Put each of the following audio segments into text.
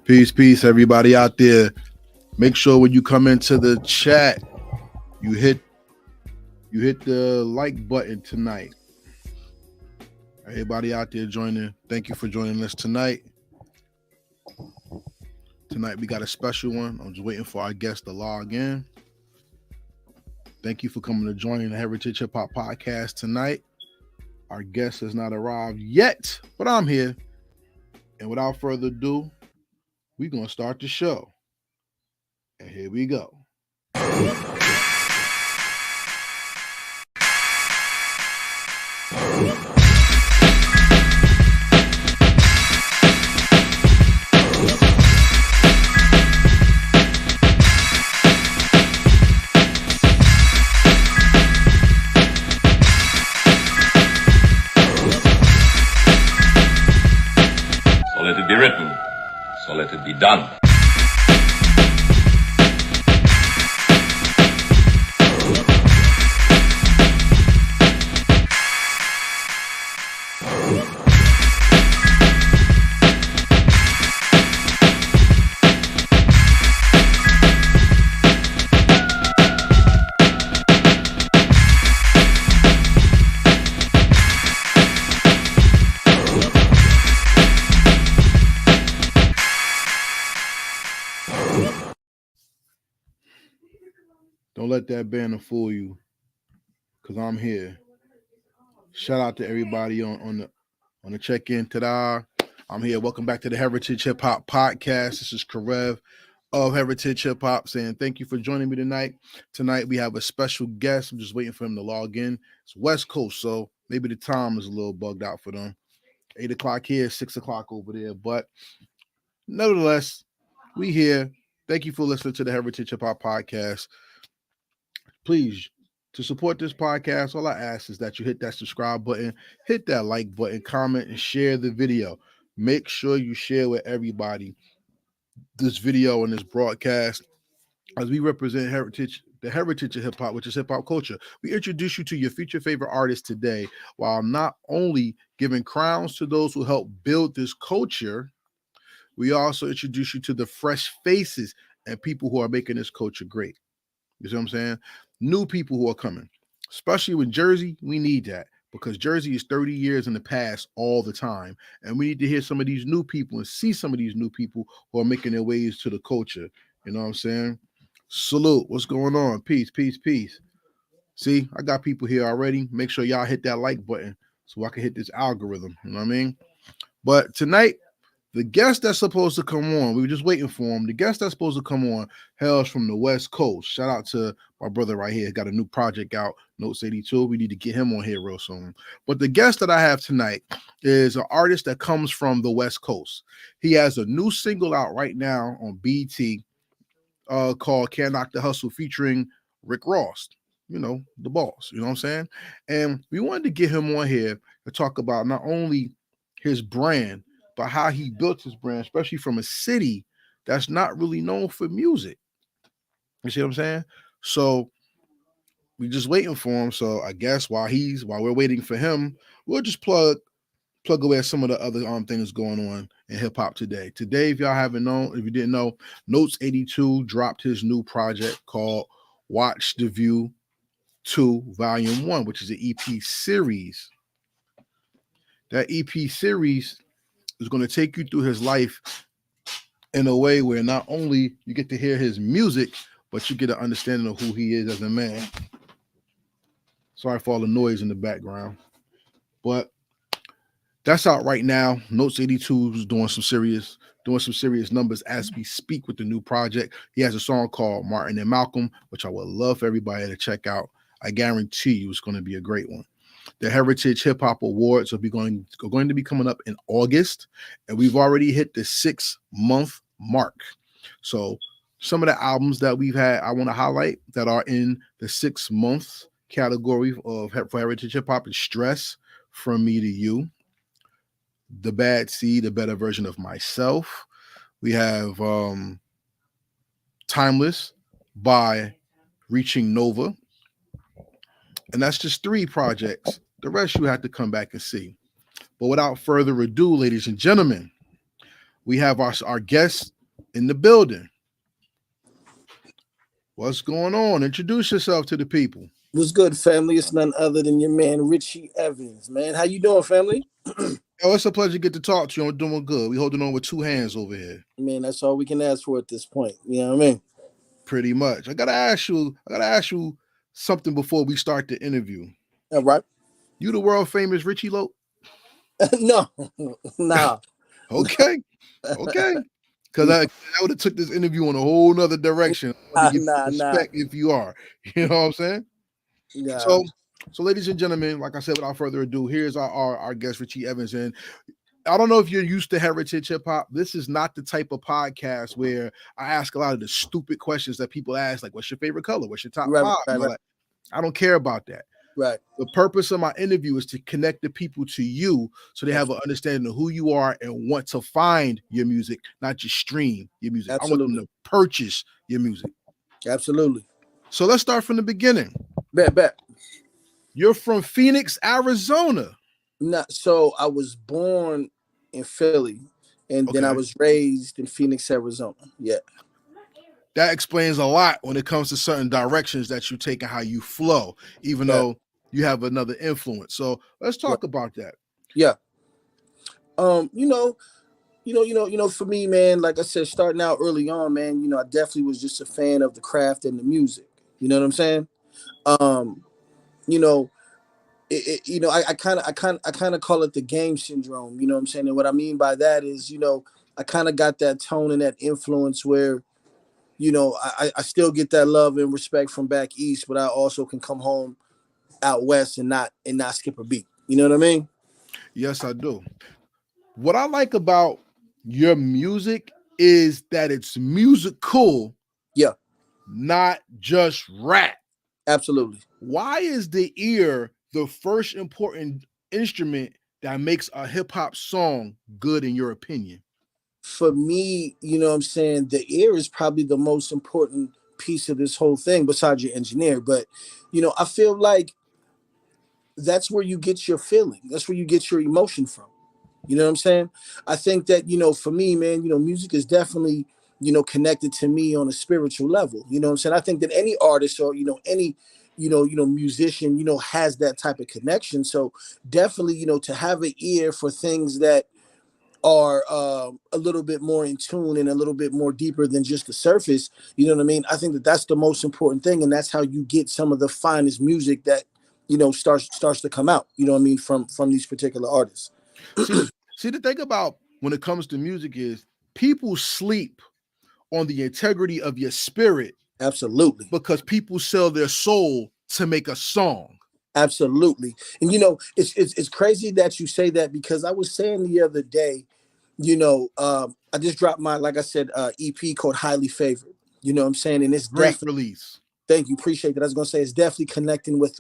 Peace, everybody out there. Make sure when you come into the chat, you hit the like button tonight. Everybody out there joining, thank you for joining us tonight. Tonight we got a special one. I'm just waiting for our guest to log in. Thank you for coming to join the Heritage Hip Hop Podcast tonight. Our guest has not arrived yet, but I'm here. And without further ado, we're going to start the show. And here we go. So let it be written. So let it be done. Don't let that banner fool you, because I'm here. Shout out to everybody on the check-in. Ta-da! I'm here. Welcome back to the Heritage Hip Hop Podcast. This is Karev of Heritage Hip Hop saying thank you for joining me tonight. Tonight we have a special guest. I'm just waiting for him to log in. It's West Coast, so maybe the time is a little bugged out for them. 8 o'clock here, 6 o'clock over there. But nevertheless, we here. Thank you for listening to the Heritage Hip Hop Podcast. Please, to support this podcast, all I ask is that you hit that subscribe button, hit that like button, comment, and share the video. Make sure you share with everybody this video and this broadcast as we represent the heritage of hip-hop, which is hip-hop culture. We introduce you to your future favorite artists today while not only giving crowns to those who help build this culture, we also introduce you to the fresh faces and people who are making this culture great. You see what I'm saying? New people who are coming, especially with Jersey. We need that because Jersey is 30 years in the past all the time. And we need to hear some of these new people and see some of these new people who are making their ways to the culture. You know what I'm saying? Salute. What's going on? Peace. See, I got people here already. Make sure y'all hit that like button so I can hit this algorithm. You know what I mean? But tonight, the guest that's supposed to come on, we were just waiting for him. The guest that's supposed to come on hails from the West Coast. Shout out to my brother right here. Got a new project out, Notes 82. We need to get him on here real soon. But the guest that I have tonight is an artist that comes from the West Coast. He has a new single out right now on BT called Can't Knock the Hustle featuring Rick Ross. You know, the boss. You know what I'm saying? And we wanted to get him on here to talk about not only his brand, but how he built his brand, especially from a city that's not really known for music. You see what I'm saying? So we just waiting for him. So I guess while we're waiting for him, we'll just plug away some of the other things going on in hip hop today. Today, if you didn't know, Notes 82 dropped his new project called Watch the View 2 Volume 1, which is an EP series. That EP series is going to take you through his life in a way where not only you get to hear his music, but you get an understanding of who he is as a man. Sorry for all the noise in the background. But that's out right now. Notes 82 is doing some serious numbers as we speak with the new project. He has a song called Martin and Malcolm, which I would love for everybody to check out. I guarantee you it's going to be a great one. The Heritage Hip Hop Awards are going to be coming up in August, and we've already hit the 6-month mark. So some of the albums that we've had, I want to highlight that are in the 6-month category for Heritage Hip Hop is Stress, From Me to You, The Bad Seed, A Better Version of Myself. We have Timeless by Reaching Nova. And that's just 3 projects. The rest you have to come back and see. But without further ado, ladies and gentlemen, we have our guest in the building. What's going on? Introduce yourself to the people. What's good, family? It's none other than your man Richie Evans, man. How you doing, family? Oh, it's a pleasure to get to talk to you. I'm doing good. We holding on with two hands over here. Man, that's all we can ask for at this point. You know what I mean? Pretty much. I gotta ask you something before we start the interview. All right. You the world famous Richie Lope? No, nah. Okay. Okay. Because I would have took this interview on a whole nother direction. I give you respect if you are. You know what I'm saying? Yeah. So ladies and gentlemen, like I said, without further ado, here's our guest, Richie Evans. And I don't know if you're used to heritage hip hop. This is not the type of podcast where I ask a lot of the stupid questions that people ask, like, what's your favorite color? What's your top five? Right. I don't care about that. Right. The purpose of my interview is to connect the people to you so they have an understanding of who you are and want to find your music, not just stream your music. Absolutely. I want them to purchase your music. Absolutely. So let's start from the beginning. Bet. You're from Phoenix, Arizona. So I was born in Philly, and then I was raised in Phoenix, Arizona. Yeah. That explains a lot when it comes to certain directions that you take and how you flow, even though you have another influence. So let's talk about that. Yeah. For me, man, like I said, starting out early on, man, I definitely was just a fan of the craft and the music. You know what I'm saying? I kind of call it the game syndrome. You know what I'm saying? And what I mean by that is, I kind of got that tone and that influence where, I still get that love and respect from back east, but I also can come home out west and not skip a beat. You know what I mean? Yes, I do. What I like about your music is that it's musical. Yeah. Not just rap. Absolutely. Why is the ear the first important instrument that makes a hip hop song good in your opinion? For me, you know what I'm saying, the ear is probably the most important piece of this whole thing besides your engineer. But, I feel like that's where you get your feeling. That's where you get your emotion from. You know what I'm saying? I think that, for me, man, music is definitely, connected to me on a spiritual level. You know what I'm saying? I think that any artist or, any, musician, has that type of connection. So definitely, to have an ear for things that are a little bit more in tune and a little bit more deeper than just the surface. You know what I mean? I think that that's the most important thing. And that's how you get some of the finest music that, starts to come out, you know what I mean, from these particular artists. See, the thing about when it comes to music is people sleep on the integrity of your spirit. Absolutely. Because people sell their soul to make a song. Absolutely. And, it's crazy that you say that, because I was saying the other day, I just dropped my, like I said, EP called Highly Favored. You know what I'm saying? And it's great release. Thank you. Appreciate that. I was going to say it's definitely connecting with,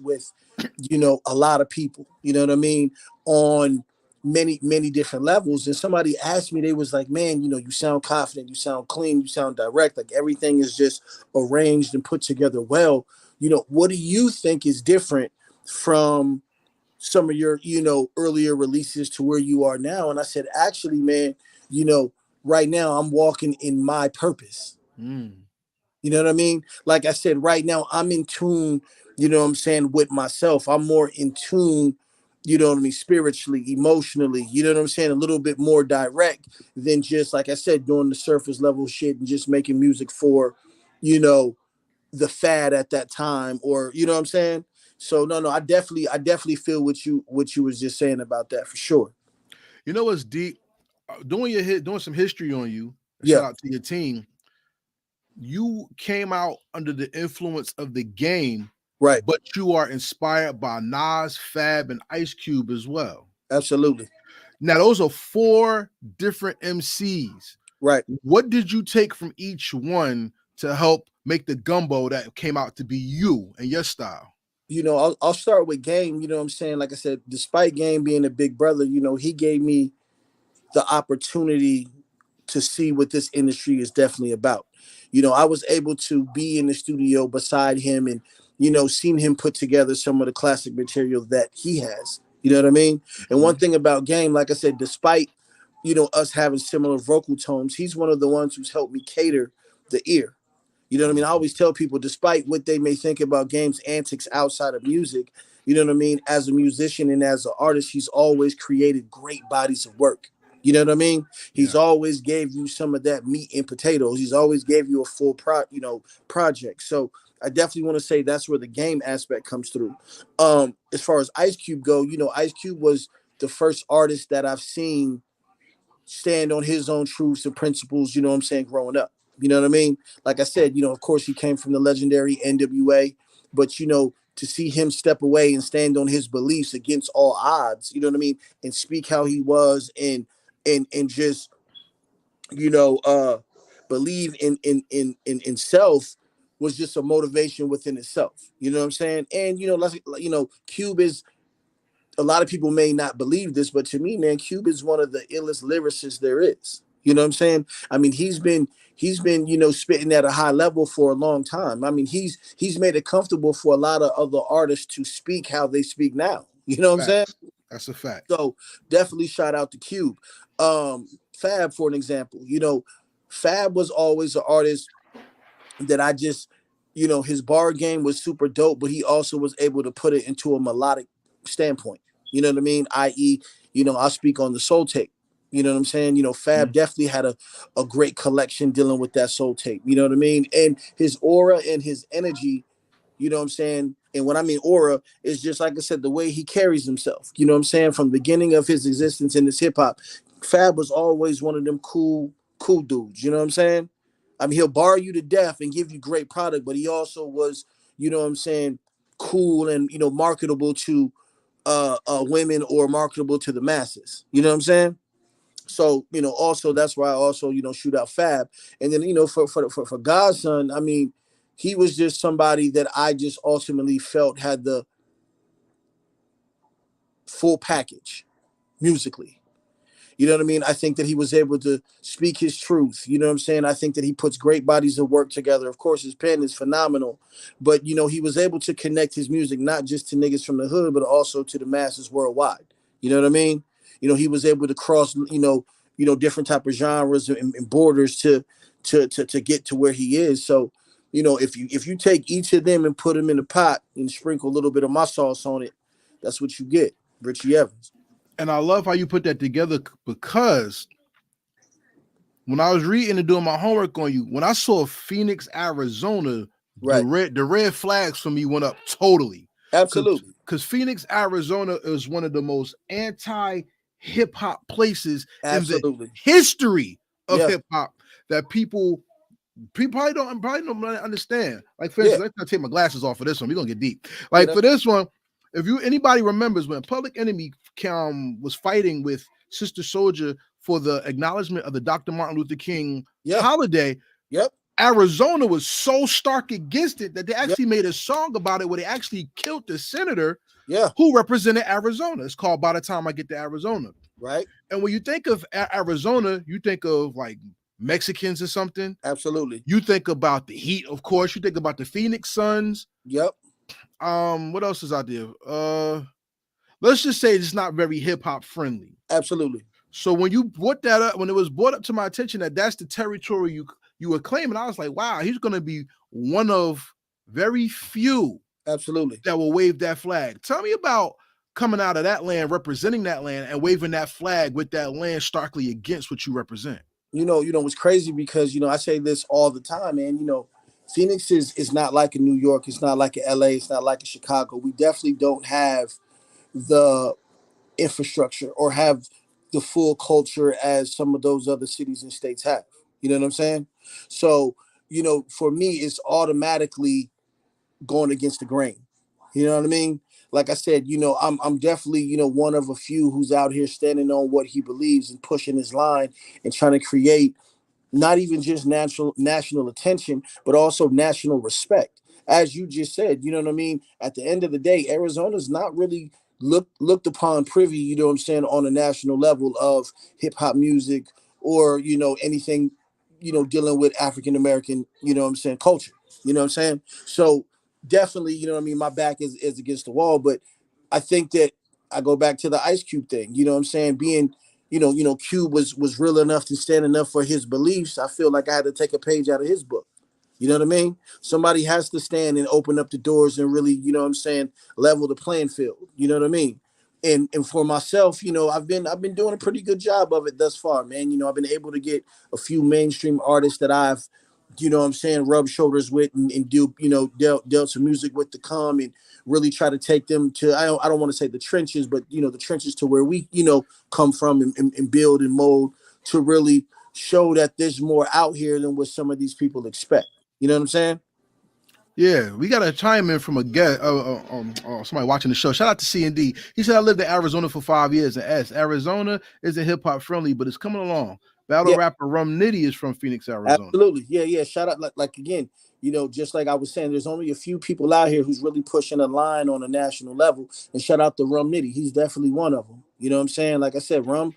a lot of people, you know what I mean? On many, many different levels. And somebody asked me, they was like, man, you sound confident, you sound clean, you sound direct. Like everything is just arranged and put together well. What do you think is different from some of your, earlier releases to where you are now? And I said, actually, man, right now I'm walking in my purpose. You know what I mean? Like I said, right now I'm in tune, you know what I'm saying, with myself. I'm more in tune, you know what I mean, spiritually, emotionally, you know what I'm saying, a little bit more direct than just, like I said, doing the surface level shit and just making music for, the fad at that time, or, you know what I'm saying? So no, I definitely feel what you was just saying about that, for sure. You know what's deep? Doing some history on you. Yeah. Shout out to your team. You came out under the influence of the game, right? But you are inspired by Nas, Fab, and Ice Cube as well. Absolutely. Now those are 4 different MCs. Right. What did you take from each one to help make the gumbo that came out to be you and your style? I'll start with Game. You know what I'm saying? Like I said, despite Game being a big brother, he gave me the opportunity to see what this industry is definitely about. I was able to be in the studio beside him and, seen him put together some of the classic material that he has. You know what I mean? And one thing about Game, like I said, despite, us having similar vocal tones, he's one of the ones who's helped me cater the ear. You know what I mean? I always tell people, despite what they may think about Game's antics outside of music, you know what I mean? As a musician and as an artist, he's always created great bodies of work. You know what I mean? He's Yeah. always gave you some of that meat and potatoes. He's always gave you a full project. So I definitely want to say that's where the Game aspect comes through. As far as Ice Cube go, Ice Cube was the first artist that I've seen stand on his own truths and principles, you know what I'm saying, growing up. You know what I mean? Like I said, of course he came from the legendary NWA, but to see him step away and stand on his beliefs against all odds, you know what I mean, and speak how he was and just, believe in self was just a motivation within itself. You know what I'm saying? And Cube is, a lot of people may not believe this, but to me, man, Cube is one of the illest lyricists there is. You know what I'm saying? I mean, he's been spitting at a high level for a long time. I mean, he's made it comfortable for a lot of other artists to speak how they speak now. You know what I'm saying? Facts. That's a fact. So definitely shout out to Cube. Fab, for an example, Fab was always an artist that I just, his bar game was super dope, but he also was able to put it into a melodic standpoint. You know what I mean? I.e., I speak on the soul tape. You know what I'm saying? Fab definitely had a great collection dealing with that soul tape. You know what I mean? And his aura and his energy, you know what I'm saying? And when I mean aura, is just like I said, the way he carries himself. You know what I'm saying? From the beginning of his existence in this hip hop, Fab was always one of them cool dudes. You know what I'm saying? I mean, he'll bar you to death and give you great product, but he also was, you know what I'm saying, cool and marketable to women or marketable to the masses. You know what I'm saying? So also that's why I also shoot out Fab, and then for Godson, I mean, he was just somebody that I just ultimately felt had the full package musically. You know what I mean? I think that he was able to speak his truth. You know what I'm saying? I think that he puts great bodies of work together. Of course, his pen is phenomenal, but he was able to connect his music not just to niggas from the hood, but also to the masses worldwide. You know what I mean? He was able to cross, different type of genres and borders to get to where he is. So, if you take each of them and put them in a pot and sprinkle a little bit of my sauce on it, that's what you get. Richie Evans. And I love how you put that together, because when I was reading and doing my homework on you, when I saw Phoenix, Arizona, Right. the red flags for me went up totally. Absolutely. Because Phoenix, Arizona is one of the most anti-hip hop places in the Absolutely. history of Yeah. hip hop that people probably don't understand. Like, for instance, let's take my glasses off for this one. We're gonna get deep. Like, for this one, if anybody remembers when Public Enemy was fighting with Sister Soldier for the acknowledgement of the Dr. Martin Luther King holiday, Arizona was so stark against it that they actually made a song about it where they actually killed the senator who represented Arizona. It's called By the Time I Get to Arizona. Right. And when you think of Arizona, you think of like Mexicans or something. Absolutely. You think about the Heat, of course. You think about the Phoenix Suns. Yep. What else is out there? Let's just say it's not very hip hop friendly. Absolutely. So when you brought that up, when it was brought up to my attention that that's the territory you were claiming, I was like, wow, he's going to be one of very few absolutely that will wave that flag. Tell me about coming out of that land, representing that land, and waving that flag with that land starkly against what you represent. It's crazy because I say this all the time, man. Phoenix is not like in New York, it's not like in LA, it's not like in Chicago. We definitely don't have the infrastructure or have the full culture as some of those other cities and states have. You know what I'm saying? So, for me, it's automatically going against the grain. You know what I mean? Like I said, I'm definitely, one of a few who's out here standing on what he believes and pushing his line and trying to create not even just national attention, but also national respect. As you just said, you know what I mean? At the end of the day, Arizona's not really looked upon privy, you know what I'm saying, on a national level of hip hop music or, anything, dealing with African American, you know what I'm saying, culture. You know what I'm saying? So definitely, you know what I mean, my back is against the wall, but I think that I go back to the Ice Cube thing, you know what I'm saying, being Cube was real enough to stand enough for his beliefs. I feel like I had to take a page out of his book. You know what I mean? Somebody has to stand and open up the doors and really, level the playing field. You know what I mean? And for myself, I've been doing a pretty good job of it thus far, man. I've been able to get a few mainstream artists that I've, rubbed shoulders with and do, dealt some music with to come and really try to take them to, I don't want to say the trenches, but the trenches to where we, come from and build and mold to really show that there's more out here than what some of these people expect. You know what I'm saying? Yeah, we got a chime in from a guest, somebody watching the show. Shout out to C&D. He said, I lived in Arizona for 5 years. And Arizona isn't hip hop friendly, but it's coming along. Battle Yeah. rapper Rum Nitty is from Phoenix, Arizona. Absolutely. Yeah. Shout out, like again, just like I was saying, there's only a few people out here who's really pushing a line on a national level. And shout out to Rum Nitty. He's definitely one of them. You know what I'm saying? Like I said, Rum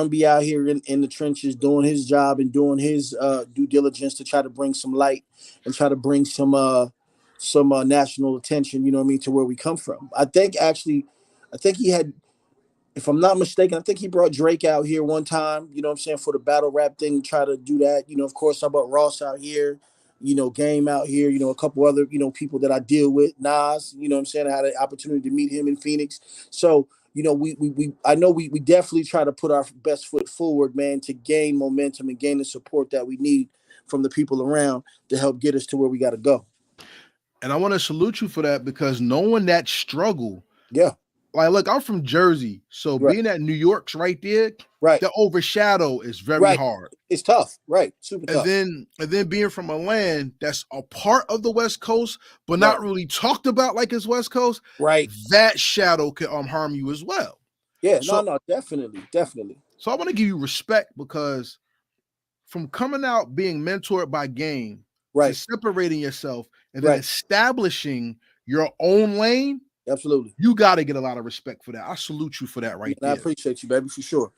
be out here in the trenches doing his job and doing his due diligence to try to bring some light and try to bring some national attention, to where we come from. I think he had, if I'm not mistaken, I think he brought Drake out here one time, for the battle rap thing, try to do that. Of course, I brought Ross out here, Game out here, a couple other, people that I deal with, Nas, I had an opportunity to meet him in Phoenix. So, I know we definitely try to put our best foot forward, man, to gain momentum and gain the support that we need from the people around to help get us to where we got to go. And I want to salute you for that, because knowing that struggle. Yeah. Like, look, I'm from Jersey, so Right. being at New York's right there, Right. the overshadow is very hard. It's tough, right? Super tough. And then being from a land that's a part of the West Coast, but not really talked about like it's West Coast, right? That shadow can harm you as well. Yeah, no, definitely. So I want to give you respect, because from coming out being mentored by Game, to separating yourself and then establishing your own lane. Absolutely. You got to get a lot of respect for that. I salute you for that there. I appreciate you, baby, for sure.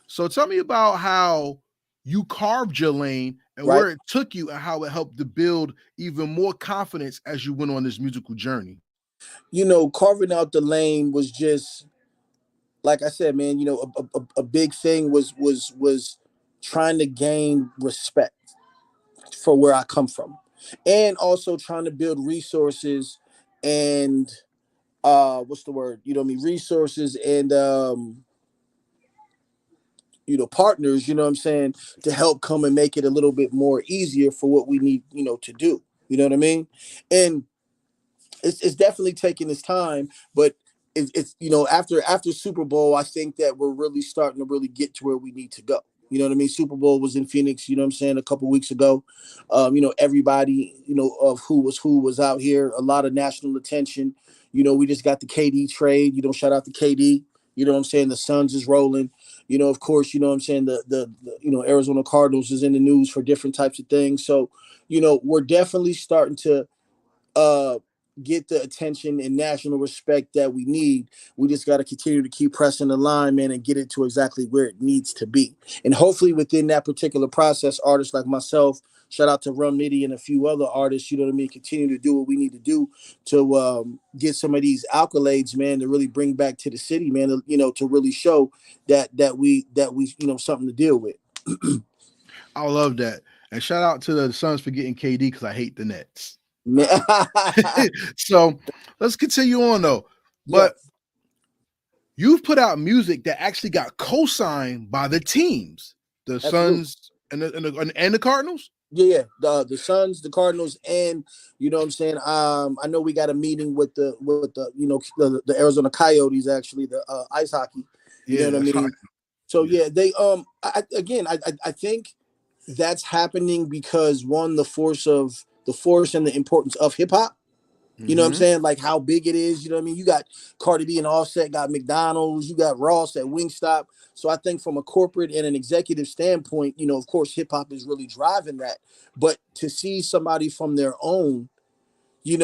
So tell me about how you carved your lane and where it took you and how it helped to build even more confidence as you went on this musical journey. Carving out the lane was just, like I said, man, a big thing was trying to gain respect for where I come from, and also trying to build resources and what's the word? Resources and partners, to help come and make it a little bit more easier for what we need, to do. You know what I mean? And it's definitely taking its time, but it's after Super Bowl, I think that we're really starting to really get to where we need to go. You know what I mean? Super Bowl was in Phoenix, a couple weeks ago. Everybody, of who was out here, a lot of national attention. We just got the KD trade, shout out to KD. The Suns is rolling. Of course, the Arizona Cardinals is in the news for different types of things. So, we're definitely starting to get the attention and national respect that we need. We just got to continue to keep pressing the line, man, and get it to exactly where it needs to be. And hopefully within that particular process, artists like myself, shout out to Rum Nitty and a few other artists, continue to do what we need to do to get some of these accolades, man, to really bring back to the city, man, to really show that we something to deal with. I love that. And shout out to the Suns for getting KD, because I hate the Nets. So let's continue on though. But you've put out music that actually got co-signed by the teams, the Suns and the Cardinals. Yeah, the Suns, the Cardinals, and I know we got a meeting with the the Arizona Coyotes, actually, the ice hockey. You know what I mean? Hockey. So they I think that's happening because, one, the force and the importance of hip hop. You know what I'm saying? Like how big it is. You know what I mean? You got Cardi B and Offset, got McDonald's, you got Ross at Wingstop. So I think from a corporate and an executive standpoint, of course, hip hop is really driving that. But to see somebody from their own,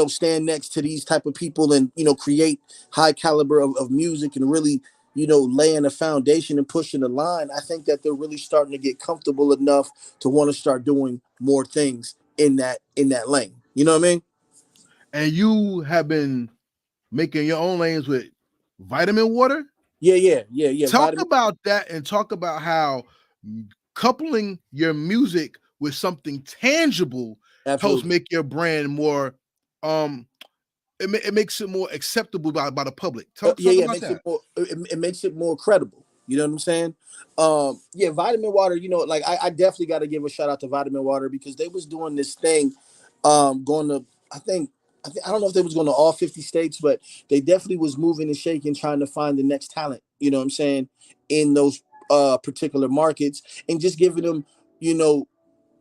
stand next to these type of people and, create high caliber of music and really, laying a foundation and pushing the line, I think that they're really starting to get comfortable enough to want to start doing more things in that lane. You know what I mean? And you have been making your own lanes with vitamin water? Yeah. Talk Vitamin. about that and talk about how coupling your music with something tangible helps Absolutely. make your brand more um it makes it more acceptable by the public. Talk It about makes it that. more. It makes it more credible. You know what I'm saying? Yeah, vitamin water. You know, like I definitely got to give a shout out to vitamin water because they was doing this thing, going to I don't know if they was going to all 50 states, but they definitely was moving and shaking, trying to find the next talent. You know what I'm saying, in those particular markets, and just giving them, you know,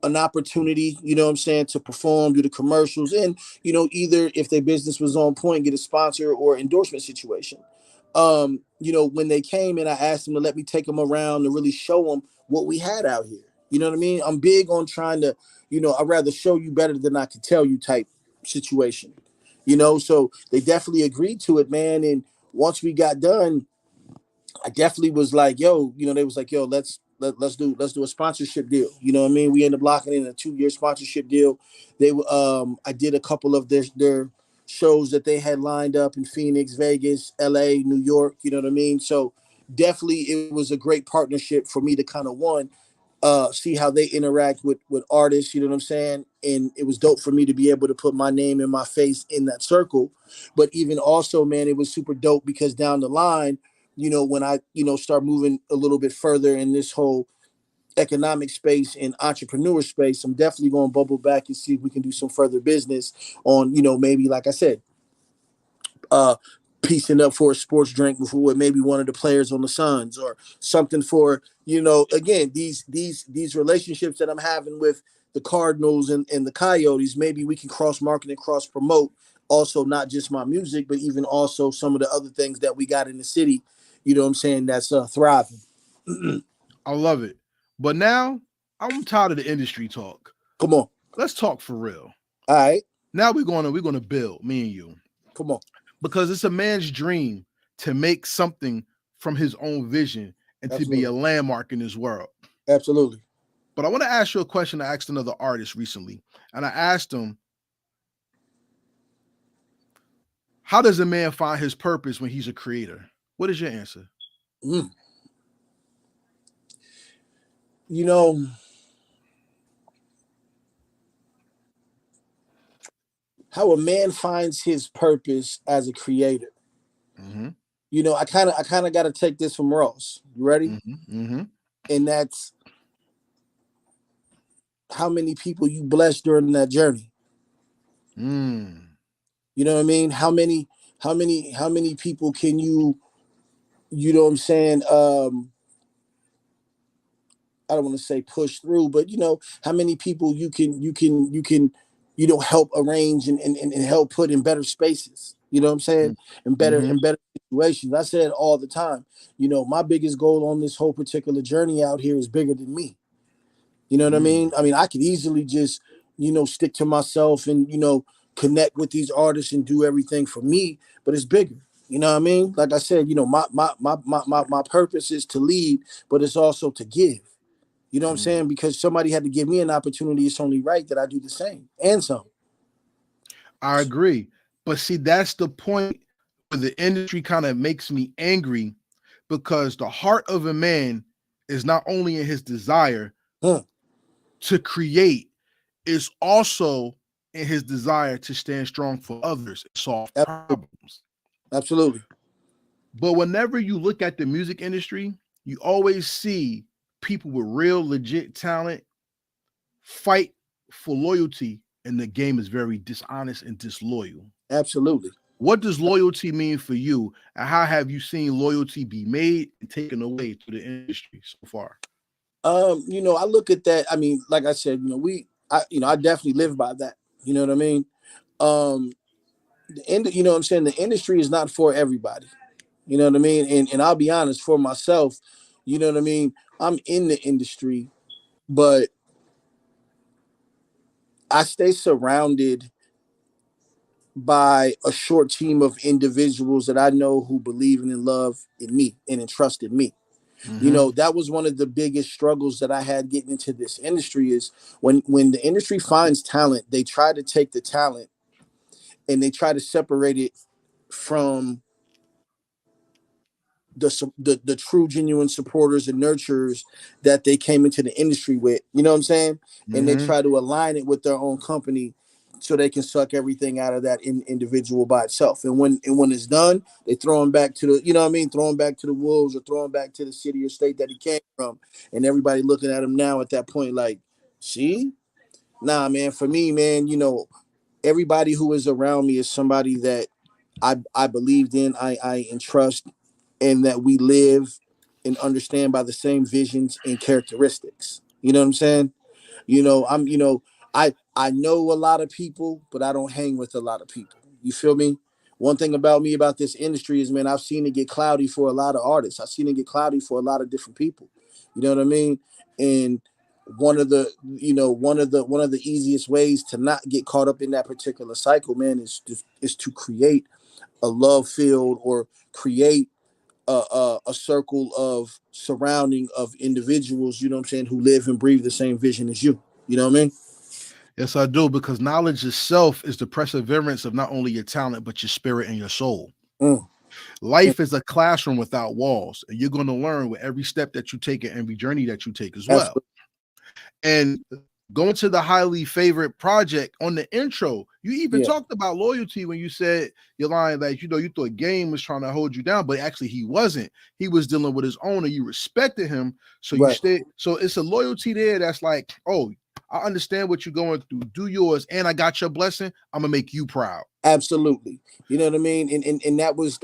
an opportunity, you know what I'm saying, to perform, do the commercials, and, you know, either if their business was on point, get a sponsor or endorsement situation. You know, when they came and I asked them to let me take them around to really show them what we had out here. You know what I mean? I'm big on trying to, you know, I'd rather show you better than I can tell you type situation. You know, so they definitely agreed to it, man. And once we got done, I definitely was like, yo, you know, they was like, yo, let's do a sponsorship deal. You know what I mean? We ended up locking in a 2-year sponsorship deal. I did a couple of their shows that they had lined up in Phoenix, Vegas, LA, New York, you know what I mean? So definitely it was a great partnership for me to kind of see how they interact with artists, you know what I'm saying? And it was dope for me to be able to put my name and my face in that circle. But even also, man, it was super dope because down the line, you know, when I, you know, start moving a little bit further in this whole economic space and entrepreneur space, I'm definitely going to bubble back and see if we can do some further business on, you know, maybe like I said, uh piecing up for a sports drink with maybe one of the players on the Suns or something for, you know, again, these relationships that I'm having with the Cardinals and the Coyotes, maybe we can cross market and cross promote also not just my music, but even also some of the other things that we got in the city, you know what I'm saying, that's thriving. I love it. But now I'm tired of the industry talk. Come on. Let's talk for real. All right. Now we're gonna build, me and you. Come on. Because it's a man's dream to make something from his own vision and to be a Absolutely. landmark in this world. Absolutely. But I want to ask you a question I asked another artist recently. And I asked him, how does a man find his purpose when he's a creator? What is your answer? Mm. You know, how a man finds his purpose as a creator. Mm-hmm. You know, I kind of got to take this from Ross. You ready? Mm-hmm. Mm-hmm. And that's how many people you bless during that journey. Mm. You know what I mean? How many people can you know what I'm saying? I don't want to say push through, but you know, how many people you know, help arrange and help put in better spaces. You know what I'm saying? Mm-hmm. And better situations. I say it all the time. You know, my biggest goal on this whole particular journey out here is bigger than me. You know what I Mm. mean? I mean, I could easily just, you know, stick to myself and, you know, connect with these artists and do everything for me, but it's bigger. You know what I mean? Like I said, you know, my purpose is to lead, but it's also to give. You know what I'm Mm. saying? Because somebody had to give me an opportunity, it's only right that I do the same and some. I agree. But see, that's the point where the industry kind of makes me angry because the heart of a man is not only in his desire Huh. to create, it's also in his desire to stand strong for others and solve Absolutely. problems. Absolutely. But whenever you look at the music industry, you always see people with real legit talent fight for loyalty, and the game is very dishonest and disloyal. Absolutely. What does loyalty mean for you, and how have you seen loyalty be made and taken away to the industry so far? You know, I look at that. I mean, like I said, you know, I definitely live by that. You know what I mean? Um, you know what I'm saying? The industry is not for everybody. You know what I mean? And I'll be honest, for myself, you know what I mean? I'm in the industry, but I stay surrounded by a short team of individuals that I know who believe and love in me and entrust in me. You Mm-hmm. know, that was one of the biggest struggles that I had getting into this industry is when the industry finds talent, they try to take the talent and they try to separate it from the true genuine supporters and nurturers that they came into the industry with, you know what I'm saying? And they try to align it with their own company so they can suck everything out of that individual by itself. And when it's done, they throw him back to the, you know what I mean, throw him back to the wolves or throw him back to the city or state that he came from. And everybody looking at him now at that point like, see? Nah, man, for me, man, you know, everybody who is around me is somebody that I believed in, I entrust, and that we live and understand by the same visions and characteristics. You know what I'm saying? You know, I know a lot of people, but I don't hang with a lot of people. You feel me? One thing about me about this industry is, man, I've seen it get cloudy for a lot of artists. I've seen it get cloudy for a lot of different people. You know what I mean? And one of the easiest ways to not get caught up in that particular cycle, man, is to create a love field or create a circle of surrounding of individuals, you know what I'm saying, who live and breathe the same vision as you. You know what I mean? Yes, I do, because knowledge itself is the perseverance of not only your talent, but your spirit and your soul. Life is a classroom without walls, and you're going to learn with every step that you take and every journey that you take as well. Absolutely. And going to the highly favorite project on the intro, you even talked about loyalty when you said your line, like, you know, you thought Game was trying to hold you down, but actually he wasn't. He was dealing with his own, and you respected him. So you stayed. So it's a loyalty there that's like, oh, I understand what you're going through. Do yours, and I got your blessing. I'm gonna make you proud. Absolutely. You know what I mean? And that was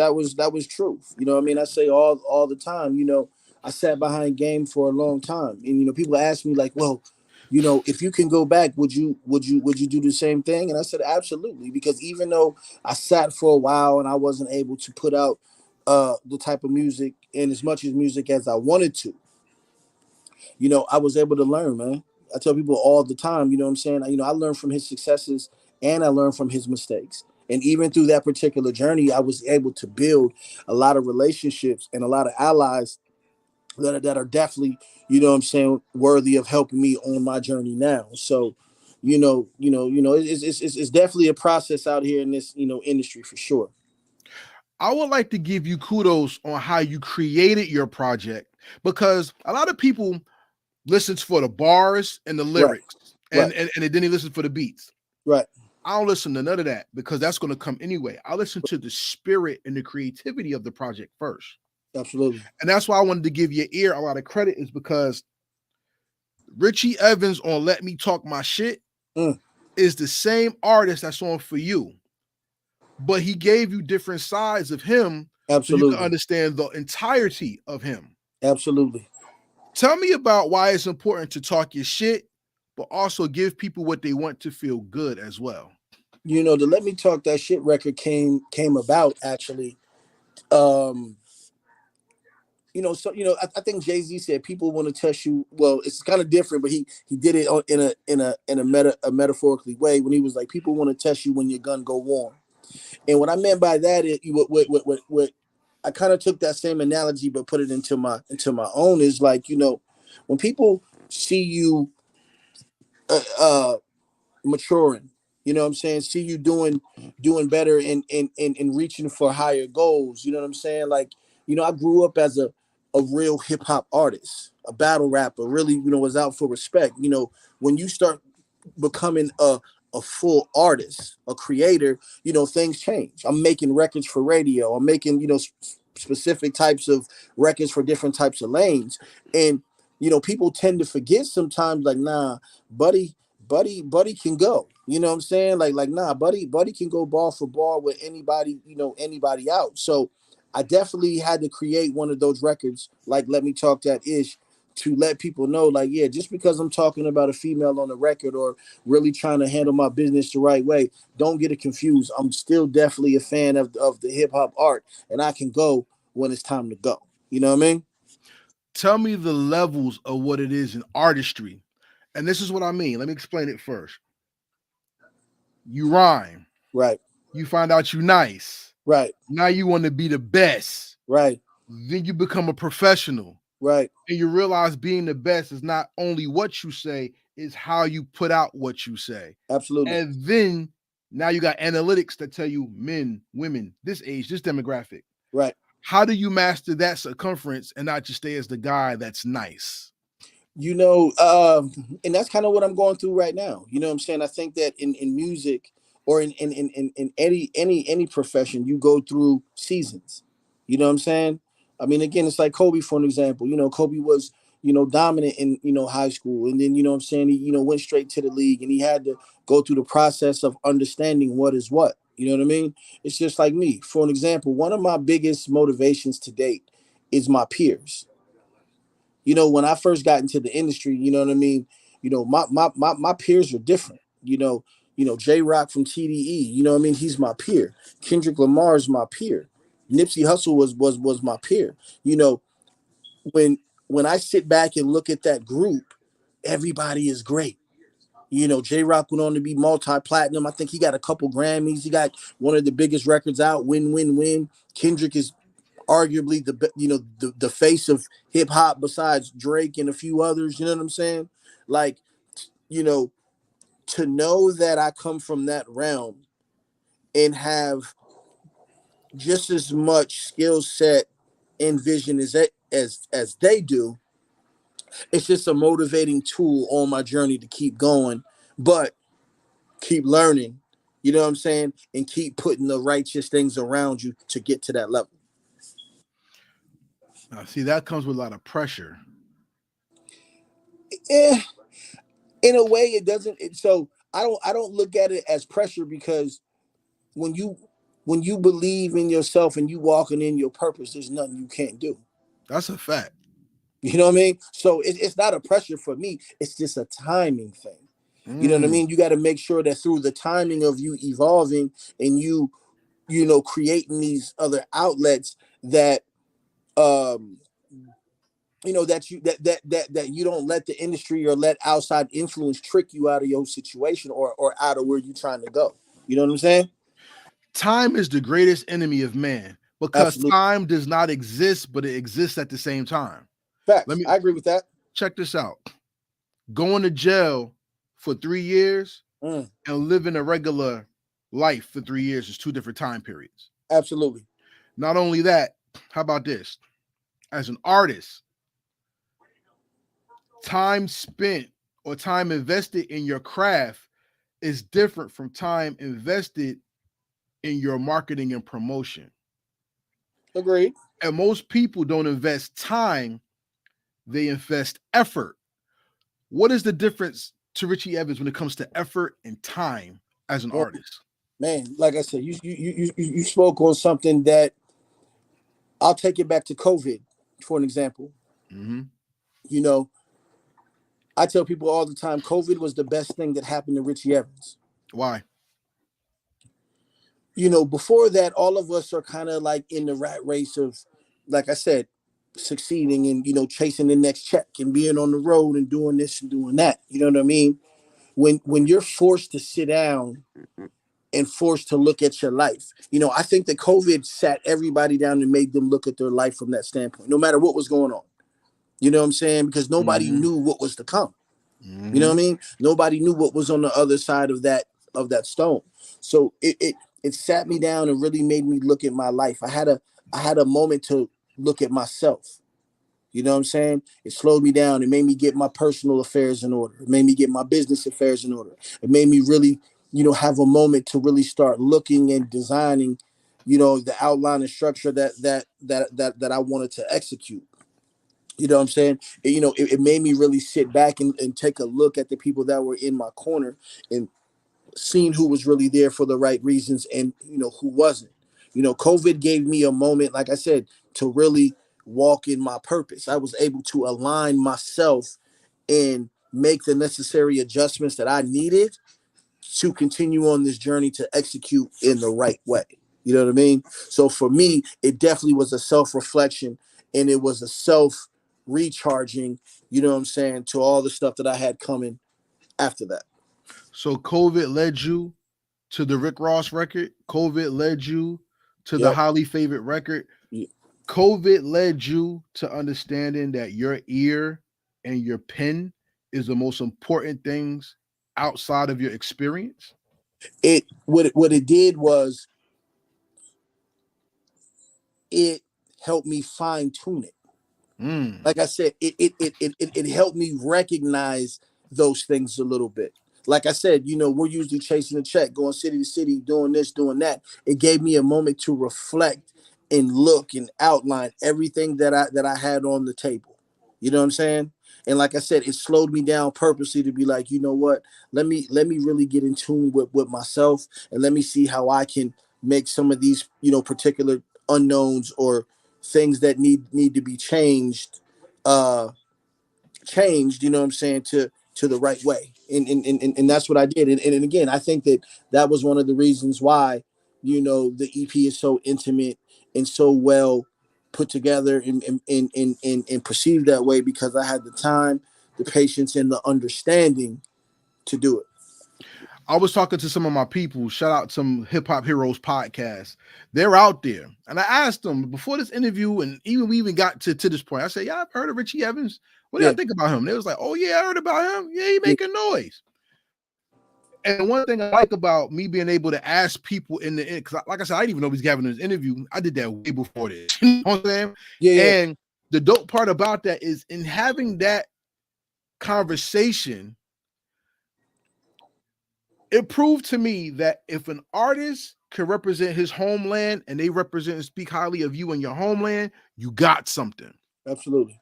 truth. You know what I mean? I say all the time, you know, I sat behind Game for a long time. And you know, people ask me like, well, you know, if you can go back, would you do the same thing? And I said, absolutely, because even though I sat for a while and I wasn't able to put out the type of music and as much as music as I wanted to, you know, I was able to learn, man. I tell people all the time, you know what I'm saying? You know, I learned from his successes and I learned from his mistakes. And even through that particular journey, I was able to build a lot of relationships and a lot of allies that are definitely, you know what I'm saying, worthy of helping me on my journey now. So, it's definitely a process out here in this, you know, industry for sure. I would like to give you kudos on how you created your project, because a lot of people listens for the bars and the lyrics, and then they listen for the beats. Right. I don't listen to none of that, because that's going to come anyway. I listen to the spirit and the creativity of the project first. Absolutely. And that's why I wanted to give your ear a lot of credit, is because Richie Evans on Let Me Talk My Shit is the same artist that's on For You, but he gave you different sides of him. Absolutely. So you can understand the entirety of him. Absolutely. Tell me about why it's important to talk your shit, but also give people what they want to feel good as well. You know, the Let Me Talk That Shit record came about actually. You know, so you know, I think Jay-Z said people want to test you. Well, it's kind of different, but he did it in a metaphorically way when he was like, people want to test you when your gun go warm. And what I meant by that is what I kind of took that same analogy but put it into my own, is like, you know, when people see you maturing, you know what I'm saying, see you doing better and reaching for higher goals, you know what I'm saying? Like, you know, I grew up as a real hip hop artist, a battle rapper, really, you know, was out for respect. You know, when you start becoming a full artist, a creator, you know, things change. I'm making records for radio. I'm making, you know, specific types of records for different types of lanes. And, you know, people tend to forget sometimes, like, nah, buddy can go. You know what I'm saying? Like, nah, buddy can go ball for ball with anybody, you know, anybody out. So I definitely had to create one of those records, like Let Me Talk That Ish, to let people know, like, yeah, just because I'm talking about a female on the record or really trying to handle my business the right way, don't get it confused. I'm still definitely a fan of the hip hop art, and I can go when it's time to go. You know what I mean? Tell me the levels of what it is in artistry. And this is what I mean. Let me explain it first. You rhyme. Right. You find out you nice. Right. Now you want to be the best. Right. Then you become a professional. Right. And you realize being the best is not only what you say, it's how you put out what you say. Absolutely. And then now you got analytics that tell you men, women, this age, this demographic. Right. How do you master that circumference and not just stay as the guy that's nice? And that's kind of what I'm going through right now. You know what I'm saying? I think that in music or in any profession, you go through seasons. You know what I'm saying? I mean, again, it's like Kobe, for an example. Kobe was, dominant in, high school. And then, what I'm saying, he, went straight to the league, and he had to go through the process of understanding what is what. You know what I mean? It's just like me. For an example, one of my biggest motivations to date is my peers. When I first got into the industry, you know what I mean? My peers are different. J Rock from TDE, you know what I mean? He's my peer. Kendrick Lamar is my peer. Nipsey Hussle was my peer. When when I sit back and look at that group, everybody is great. J Rock went on to be multi-platinum. I think he got a couple Grammys. He got one of the biggest records out, Win Win Win. Kendrick is arguably the face of hip hop besides Drake and a few others. You know what I'm saying? Like, you know, to know that I come from that realm and have just as much skill set and vision as they do, it's just a motivating tool on my journey to keep going, but keep learning. You know what I'm saying? And keep putting the righteous things around you to get to that level. Now, see, that comes with a lot of pressure. Eh, in a way, it doesn't. So I don't look at it as pressure, because when you believe in yourself and you walking in your purpose, there's nothing you can't do. That's a fact. You know what I mean? So it's not a pressure for me. It's just a timing thing. You know what I mean? You got to make sure that through the timing of you evolving and creating these other outlets, that um that you don't let the industry or let outside influence trick you out of your situation, or out of where you're trying to go. You know what I'm saying? Time is the greatest enemy of man because Absolutely. time does not exist, but it exists at the same time. Let Facts. me I agree with that. check this out. Going to jail for 3 years Mm, and living a regular life for 3 years is two different time periods. absolutely. Not only that, how about this? As an artist, time spent or time invested in your craft is different from time invested in your marketing and promotion. Agreed. And most people don't invest time, they invest effort. What is the difference to Richie Evans when it comes to effort and time as an Man, artist? man, like I said, you spoke on something that I'll take it back to COVID for an example. Mm-hmm. You know, I tell people all the time, COVID was the best thing that happened to Richie Evans. Why? Before that, all of us are kind of like in the rat race of, like I said, succeeding and, chasing the next check and being on the road and doing this and doing that. You know what I mean? When you're forced to sit down and forced to look at your life, I think that COVID sat everybody down and made them look at their life from that standpoint, no matter what was going on. You know what I'm saying? Because nobody Mm-hmm. knew what was to come. You know Mm-hmm. what I mean? Nobody knew what was on the other side of that stone. So it sat me down and really made me look at my life. I had a moment to look at myself. You know what I'm saying? It slowed me down. It made me get my personal affairs in order. It made me get my business affairs in order. It made me really, have a moment to really start looking and designing, the outline and structure that I wanted to execute. You know what I'm saying? It made me really sit back and take a look at the people that were in my corner and seeing who was really there for the right reasons and, who wasn't. COVID gave me a moment, like I said, to really walk in my purpose. I was able to align myself and make the necessary adjustments that I needed to continue on this journey to execute in the right way. You know what I mean? So for me, it definitely was a self-reflection, and it was a self recharging, you know what I'm saying, to all the stuff that I had coming after that. So COVID led you to the Rick Ross record. COVID led you to the Yep. highly favorite record. Yeah. COVID led you to understanding that your ear and your pen is the most important things outside of your experience. What it did was it helped me fine tune it. Like I said, it helped me recognize those things a little bit. Like I said, we're usually chasing a check, going city to city, doing this, doing that. It gave me a moment to reflect and look and outline everything that I had on the table. You know what I'm saying? And like I said, it slowed me down purposely to be like, you know what? Let me really get in tune with myself, and let me see how I can make some of these, particular unknowns or things that need to be changed, you know what I'm saying, to the right way. And that's what I did. And again, I think that was one of the reasons why, the EP is so intimate and so well put together and perceived that way, because I had the time, the patience, and the understanding to do it. I was talking to some of my people, shout out some Hip Hop Heroes podcast. They're out there. And I asked them before this interview, and we even got to this point, I said, yeah, I've heard of Richie Evans. What do y'all think about him? They was like, oh yeah, I heard about him. Yeah, he making noise. And one thing I like about me being able to ask people in the end, because like I said, I didn't even know he was having this interview. I did that way before this. You know what I'm saying? Yeah. And the dope part about that is in having that conversation, it proved to me that if an artist can represent his homeland and they represent and speak highly of you and your homeland, you got something. Absolutely.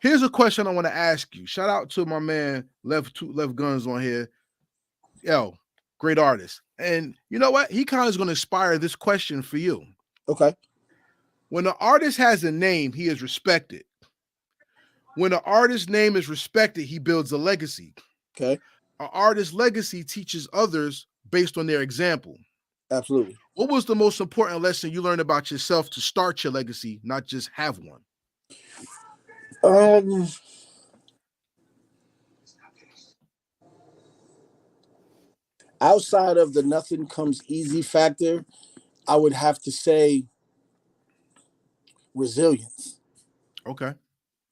Here's a question I want to ask you. Shout out to my man Left Guns on here. Yo, great artist. And you know what? He kind of is going to inspire this question for you. Okay. When an artist has a name, he is respected. When an artist's name is respected, he builds a legacy. Okay. An artist's legacy teaches others based on their example. Absolutely. What was the most important lesson you learned about yourself to start your legacy, not just have one? Outside of the nothing comes easy factor, I would have to say resilience. Okay.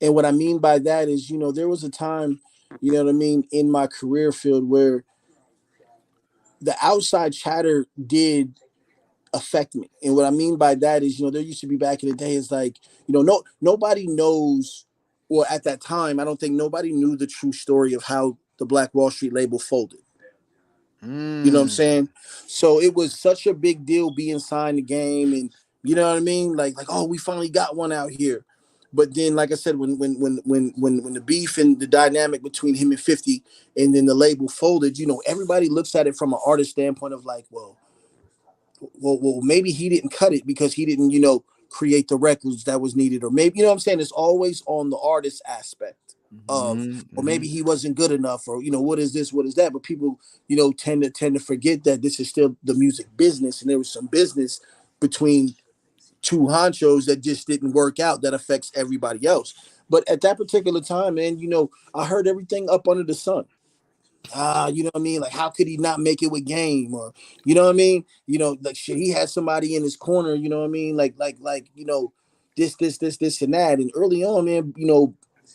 And what I mean by that is, there was a time, in my career field where the outside chatter did affect me. And what I mean by that is, there used to be back in the day, it's like, nobody knows, or at that time, I don't think nobody knew the true story of how the Black Wall Street label folded. You know what I'm saying? So it was such a big deal being signed the game, and you know what I mean? Like, oh, we finally got one out here. But then, like I said, when the beef and the dynamic between him and 50 and then the label folded, everybody looks at it from an artist standpoint of like, well, maybe he didn't cut it because he didn't, create the records that was needed, or maybe, you know what I'm saying? It's always on the artist aspect of, or maybe he wasn't good enough, or, what is this, what is that? But people, tend to forget that this is still the music business, and there was some business between two honchos that just didn't work out that affects everybody else. But at that particular time, man, I heard everything up under the sun. You know what I mean? Like, how could he not make it with Game? Or, you know what I mean? Like, shit, he had somebody in his corner, you know what I mean? Like, this, and that. And early on, man,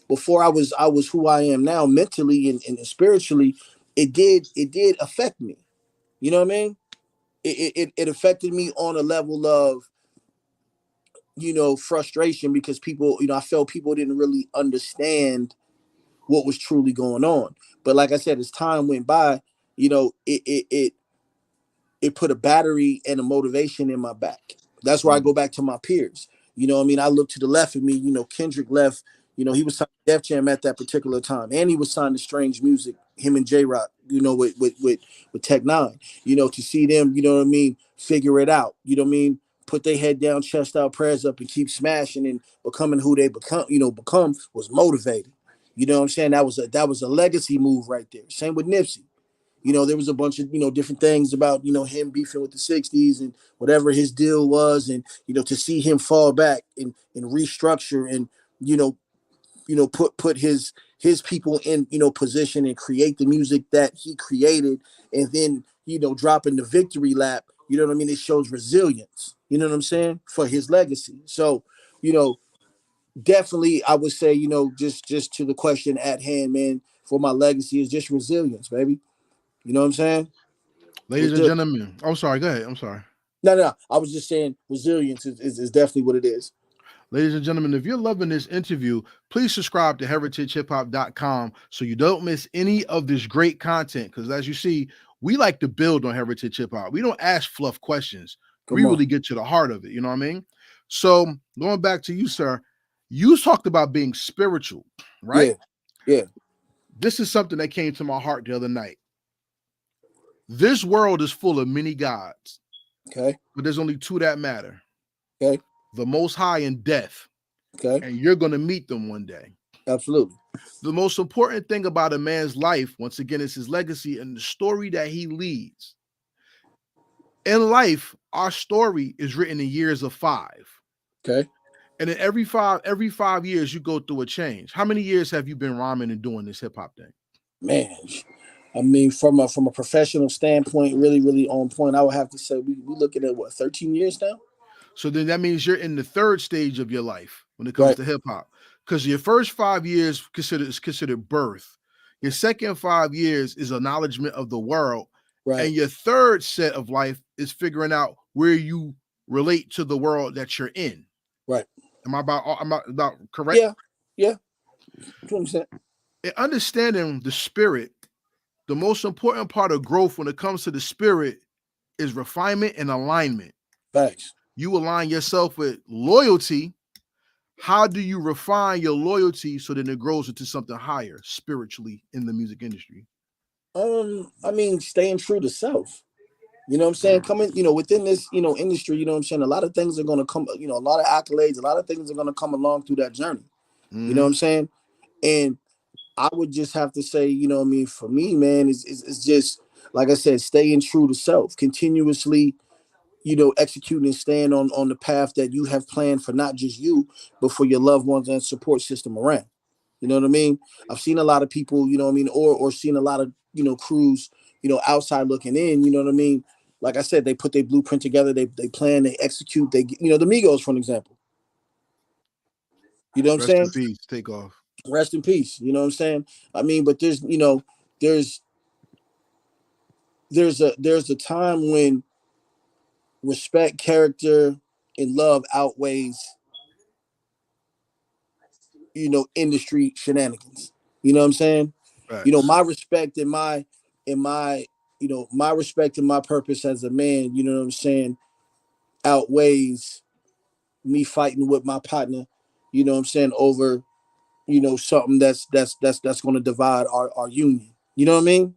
before I was who I am now, mentally and spiritually, it did affect me. You know what I mean? It affected me on a level of, frustration, because people, I felt people didn't really understand what was truly going on. But like I said, as time went by, it put a battery and a motivation in my back. That's where I go back to my peers. You know what I mean? I look to the left of me, Kendrick left, he was signed to Def Jam at that particular time. And he was signed to Strange Music, him and J-Rock, with Tech Nine, to see them, you know what I mean, figure it out. You know what I mean? Put their head down, chest out, prayers up, and keep smashing and becoming who they become was motivating. You know what I'm saying? That was a legacy move right there. Same with Nipsey. There was a bunch of, different things about, him beefing with the 60s and whatever his deal was. And, to see him fall back and restructure and, put his people in, position and create the music that he created. And then, dropping the victory lap, you know what I mean? It shows resilience, you know what I'm saying? For his legacy. So, definitely, I would say, just to the question at hand, man, for my legacy is just resilience, baby. You know what I'm saying? Ladies and gentlemen, I'm sorry. Go ahead. I'm sorry. No. I was just saying resilience is definitely what it is. Ladies and gentlemen, if you're loving this interview, please subscribe to heritagehiphop.com so you don't miss any of this great content. Because as you see, we like to build on Heritage Hip Hop. We don't ask fluff questions. We Come on. really get to the heart of it. You know what I mean? So going back to you, sir, you talked about being spiritual, right? Yeah. This is something that came to my heart the other night. This world is full of many gods. Okay. But there's only two that matter. Okay. The Most High and death. Okay. And you're going to meet them one day. Absolutely. The most important thing about a man's life, once again, is his legacy and the story that he leads. In life, our story is written in years of 5. Okay. And then every five years, you go through a change. How many years have you been rhyming and doing this hip hop thing? Man, I mean, from a professional standpoint, really on point, I would have to say we looking at what, 13 years now? So then that means you're in the third stage of your life when it comes to hip hop. Because your first 5 years is considered birth. Your second 5 years is acknowledgement of the world. Right. And your third set of life is figuring out where you relate to the world that you're in. Right. Am I about correct? Yeah. 20%. In understanding the spirit, the most important part of growth when it comes to the spirit is refinement and alignment. Facts. You align yourself with loyalty. How do you refine your loyalty so that it grows into something higher spiritually in the music industry? I mean, staying true to self. You know what I'm saying? Coming, within this, industry, you know what I'm saying? A lot of things are going to come, a lot of accolades, a lot of things are going to come along through that journey. Mm-hmm. You know what I'm saying? And I would just have to say, for me, man, it's just, like I said, staying true to self, continuously, executing and staying on the path that you have planned for not just you, but for your loved ones and support system around. You know what I mean? I've seen a lot of people, or seen a lot of, crews, outside looking in, you know what I mean? Like I said, they put their blueprint together, they plan, they execute, the Migos, for an example. You know what I'm saying? Rest in peace, take off. Rest in peace. You know what I'm saying? I mean, but there's a time when respect, character, and love outweighs, industry shenanigans. You know what I'm saying? Right. My respect and my respect and my purpose as a man, you know what I'm saying, outweighs me fighting with my partner, you know what I'm saying, over, something that's going to divide our union. You know what I mean?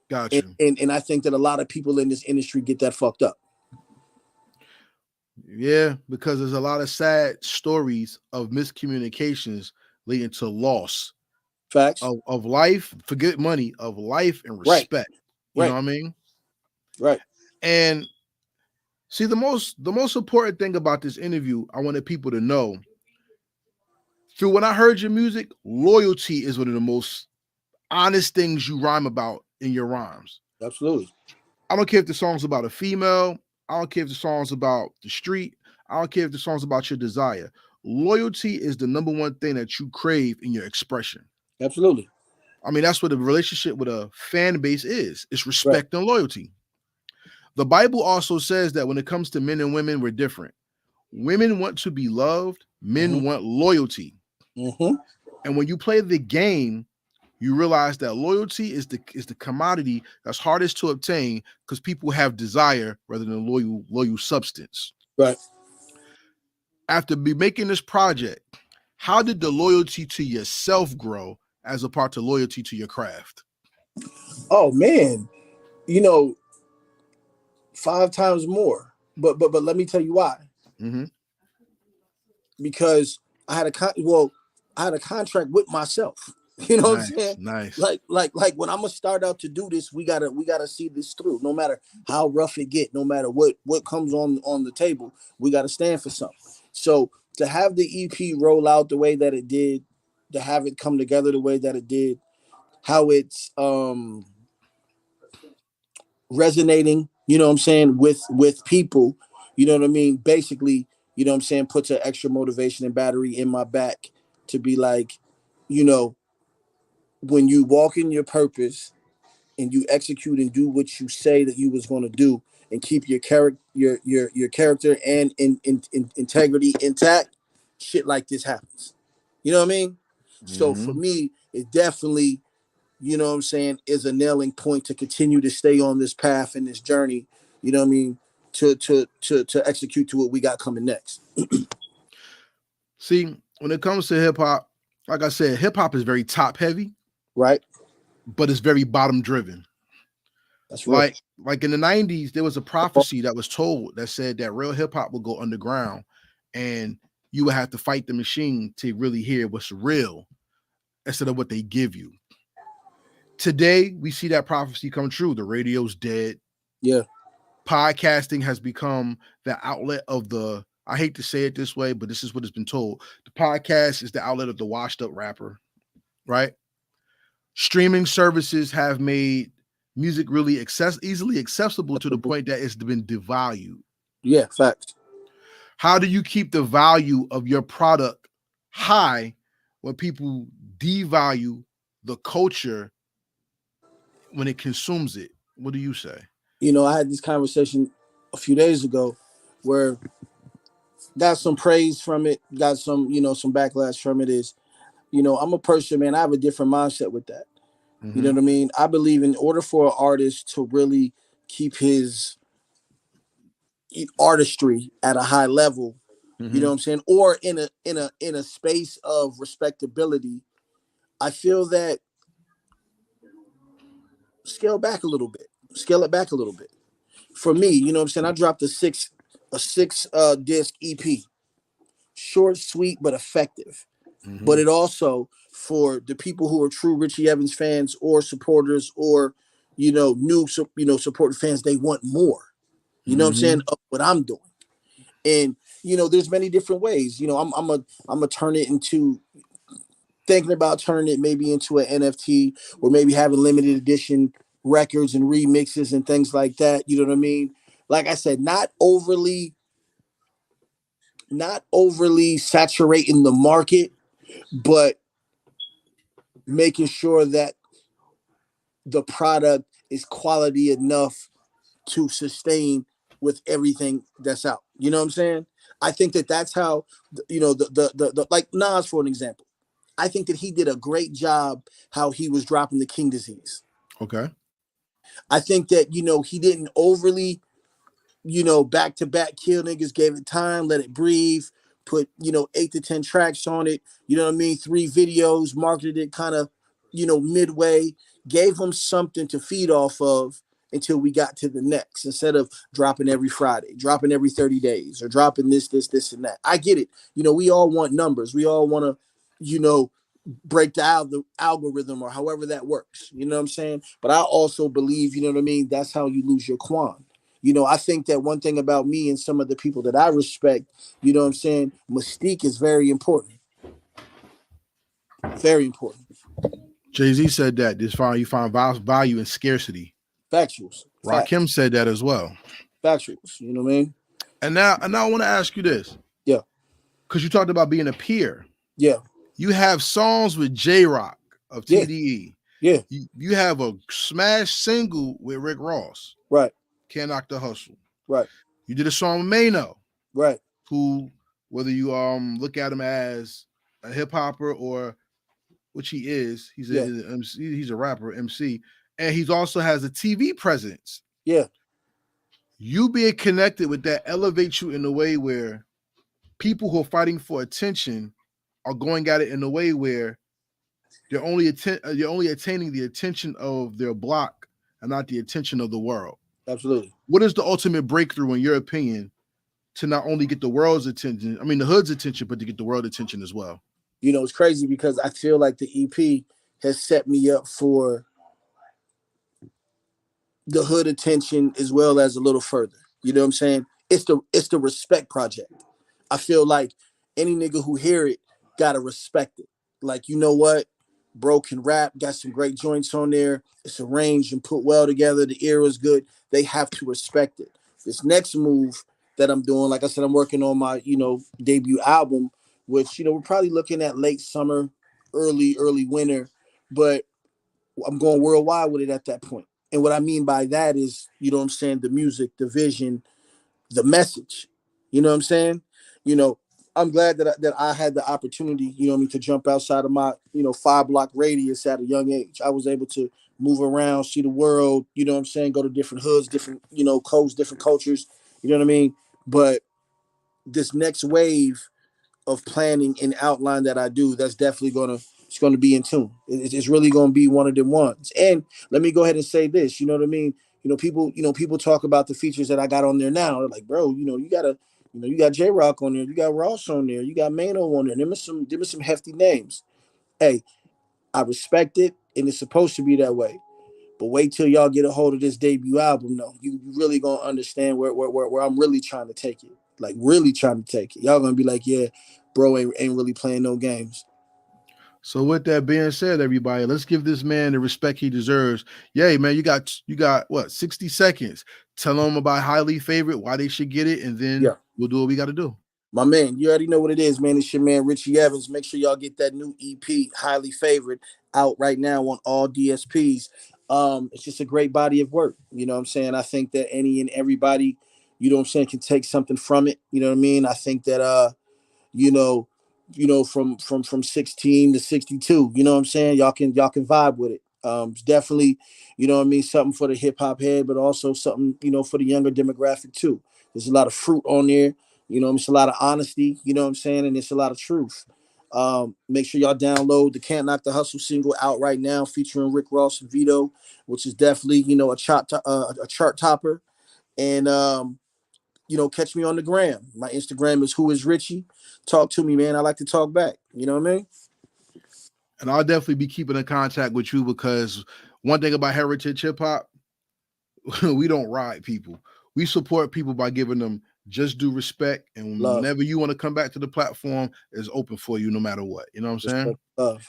Gotcha. And I think that a lot of people in this industry get that fucked up. Yeah, because there's a lot of sad stories of miscommunications leading to loss. Facts. Of life, forget money, of life and respect. Right. You know what I mean? Right. And see, the most important thing about this interview, I wanted people to know, through when I heard your music, loyalty is one of the most honest things you rhyme about in your rhymes. Absolutely. I don't care if the song's about a female. I don't care if the song's about the street. I don't care if the song's about your desire. Loyalty is the number one thing that you crave in your expression. Absolutely. I mean, that's what a relationship with a fan base is. It's respect and loyalty. The Bible also says that when it comes to men and women, we're different. Women want to be loved. Men want loyalty. Mm-hmm. And when you play the game, you realize that loyalty is the commodity that's hardest to obtain because people have desire rather than loyal substance. Right. After making this project, how did the loyalty to yourself grow as a part of loyalty to your craft? Oh man, 5 times more. But let me tell you why. Mm-hmm. Because I had a contract with myself. You know what I'm saying? Nice. Like when I'm gonna start out to do this, we gotta see this through. No matter how rough it get, no matter what comes on the table, we gotta stand for something. So to have the EP roll out the way that it did, to have it come together the way that it did, how it's resonating, you know what I'm saying, with people, you know what I mean? Basically, you know what I'm saying, puts an extra motivation and battery in my back to be like, when you walk in your purpose and you execute and do what you say that you was going to do and keep your character and in integrity intact, shit like this happens. You know what I mean? So for me, it definitely, you know what I'm saying, is a nailing point to continue to stay on this path and this journey, you know what I mean, to execute to what we got coming next. See, when it comes to hip hop, like I said, hip hop is very top heavy, Right? but it's very bottom driven. That's real. Like in the 90s, there was a prophecy that was told that said that real hip hop would go underground and you would have to fight the machine to really hear what's real instead of what they give you. Today, we see that prophecy come true. The radio's dead. Yeah. Podcasting has become the outlet of I hate to say it this way, but this is what has been told. The podcast is the outlet of the washed up rapper, right? Streaming services have made music really easily accessible to the point that it's been devalued. Yeah, facts. How do you keep the value of your product high when people devalue the culture when it consumes it? What do you say? You know, I had this conversation a few days ago where got some praise from it, got some, you know, some backlash from it. Is, you know, I'm a person, man, I have a different mindset with that. You know what I mean? I believe in order for an artist to really keep his artistry at a high level, you know what I'm saying, or in a space of respectability, I feel that scale it back a little bit. For me, you know what I'm saying, I dropped a six disc EP, short, sweet, but effective. But it also, for the people who are true Richie Evans fans or supporters, or, you know, new, you know, supporter fans, they want more, you know what I'm saying, of what I'm doing. And, you know, there's many different ways, you know, I'm a turn it into, thinking about turning it maybe into an NFT, or maybe having limited edition records and remixes and things like that. You know what I mean? Like I said, not overly saturating the market, but making sure that the product is quality enough to sustain with everything that's out. You know what I'm saying? I think that that's how, you know, the like Nas, for an example. I think that he did a great job how he was dropping the King Disease. Okay. I think that, you know, he didn't overly, you know, back to back kill niggas, gave it time, let it breathe, put, you know, 8 to 10 tracks on it, you know what I mean? 3 videos, marketed it kind of, you know, midway, gave them something to feed off of until we got to the next, instead of dropping every Friday, dropping every 30 days, or dropping this, and that. I get it. You know, we all want numbers. We all want to, you know, break the algorithm, or however that works. You know what I'm saying? But I also believe, you know what I mean, that's how you lose your quan. You know, I think that one thing about me and some of the people that I respect, you know what I'm saying, mystique is very important. Very important. Jay-Z said that you find value in scarcity. Factuals. Rakim said that as well. Factuals. You know what I mean? And now I want to ask you this. Yeah. Because you talked about being a peer. Yeah. You have songs with J-Rock of TDE. Yeah. You have a smash single with Rick Ross. Right. Can't Knock the Hustle. Right. You did a song with Mano. Right. Who, whether you look at him as a hip hopper or which he is, he's a rapper, MC, and he's also has a TV presence. Yeah. You being connected with that elevates you in a way where people who are fighting for attention are going at it in a way where you're only attaining the attention of their block and not the attention of the world. Absolutely. What is the ultimate breakthrough, in your opinion, to not only get the world's attention, the hood's attention, but to get the world attention as well? You know, it's crazy because I feel like the EP has set me up for the hood attention as well as a little further. You know what I'm saying? It's the respect project. I feel like any nigga who hear it gotta respect it. Like, you know what? Bro can rap, got some great joints on there. It's arranged and put well together. The ear is good. They have to respect it. This next move that I'm doing, like I said, I'm working on my, you know, debut album, which, you know, we're probably looking at late summer, early winter, but I'm going worldwide with it at that point. And what I mean by that is, you know what I'm saying, the music, the vision, the message. You know what I'm saying? You know, I'm glad that I had the opportunity, you know what I mean, to jump outside of my, 5 block radius at a young age. I was able to move around, see the world, you know what I'm saying, go to different hoods, different, codes, different cultures, you know what I mean? But this next wave of planning and outline that I do, that's definitely gonna be in tune. It's really gonna be one of them ones. And let me go ahead and say this, you know what I mean? People talk about the features that I got on there now. They're like, bro, you got J Rock on there, you got Ross on there, you got Mano on there. Them are some hefty names. Hey, I respect it, and it's supposed to be that way. But wait till y'all get a hold of this debut album, though. You really gonna understand where I'm really trying to take it. Like really trying to take it. Y'all gonna be like, yeah, bro ain't really playing no games. So with that being said, everybody, let's give this man the respect he deserves. Yay, man, you got what, 60 seconds. Tell them about Highly Favorite, why they should get it, and then Yeah. we'll do what we got to do. My man, you already know what it is, man. It's your man Richie Evans. Make sure y'all get that new EP, Highly Favorite, out right now on all DSPs. It's just a great body of work. You know what I'm saying? I think that any and everybody, you know what I'm saying, can take something from it. You know what I mean? I think that you know, from 16 to 62. You know what I'm saying? Y'all can vibe with it. It's definitely, you know what I mean, something for the hip hop head, but also something, for the younger demographic too. There's a lot of fruit on there, it's a lot of honesty, you know what I'm saying, and it's a lot of truth. Make sure y'all download the Can't Knock the Hustle single out right now, featuring Rick Ross and Vito, which is definitely, a chart topper. And catch me on the gram. My Instagram is Who Is Richie. Talk to me, man. I like to talk back. You know what I mean? And I'll definitely be keeping in contact with you, because one thing about Heritage Hip Hop, we don't ride people. We support people by giving them just due respect. And Love. whenever you want to come back to the platform, it's open for you no matter what. You know what I'm saying? Respect, love.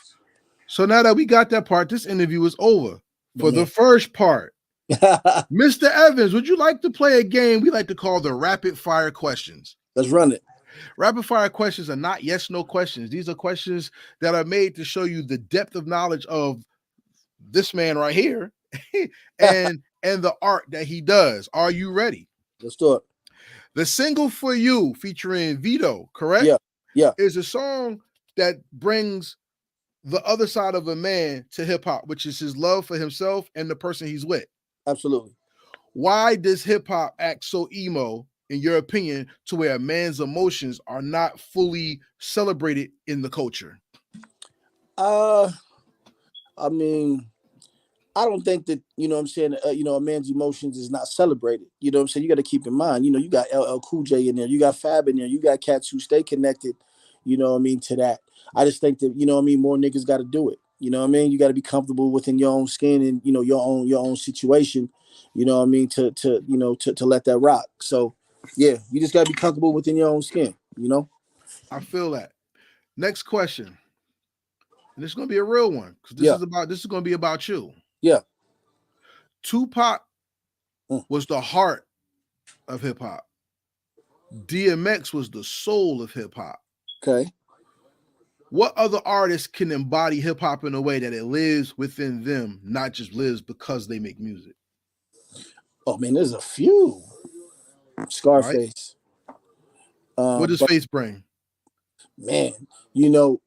So now that we got that part, this interview is over. For the Man. first part, Mr. Evans, would you like to play a game we like to call the rapid fire questions? Let's run it. Rapid fire questions are not yes, no questions. These are questions that are made to show you the depth of knowledge of this man right here and the art that he does. Are you ready? Let's do it. The single For You, featuring Vito, correct? Yeah. Is a song that brings the other side of a man to hip hop, which is his love for himself and the person he's with. Absolutely. Why does hip hop act so emo, in your opinion, to where a man's emotions are not fully celebrated in the culture? I mean, I don't think that, you know what I'm saying, a man's emotions is not celebrated. You know what I'm saying? You got to keep in mind, you got LL Cool J in there, you got Fab in there, you got cats who stay connected, you know what I mean, to that. I just think that, you know what I mean, more niggas got to do it. You know what I mean? You got to be comfortable within your own skin and, your own situation, you know what I mean, to let that rock. So, yeah, you just got to be comfortable within your own skin, I feel that. Next question. And this is going to be a real one, because this is going to be about you. Yeah. Tupac was the heart of hip hop. DMX was the soul of hip hop. Okay. What other artists can embody hip hop in a way that it lives within them, not just lives because they make music? Oh man, there's a few. Scarface. Right. What does Face bring? Man,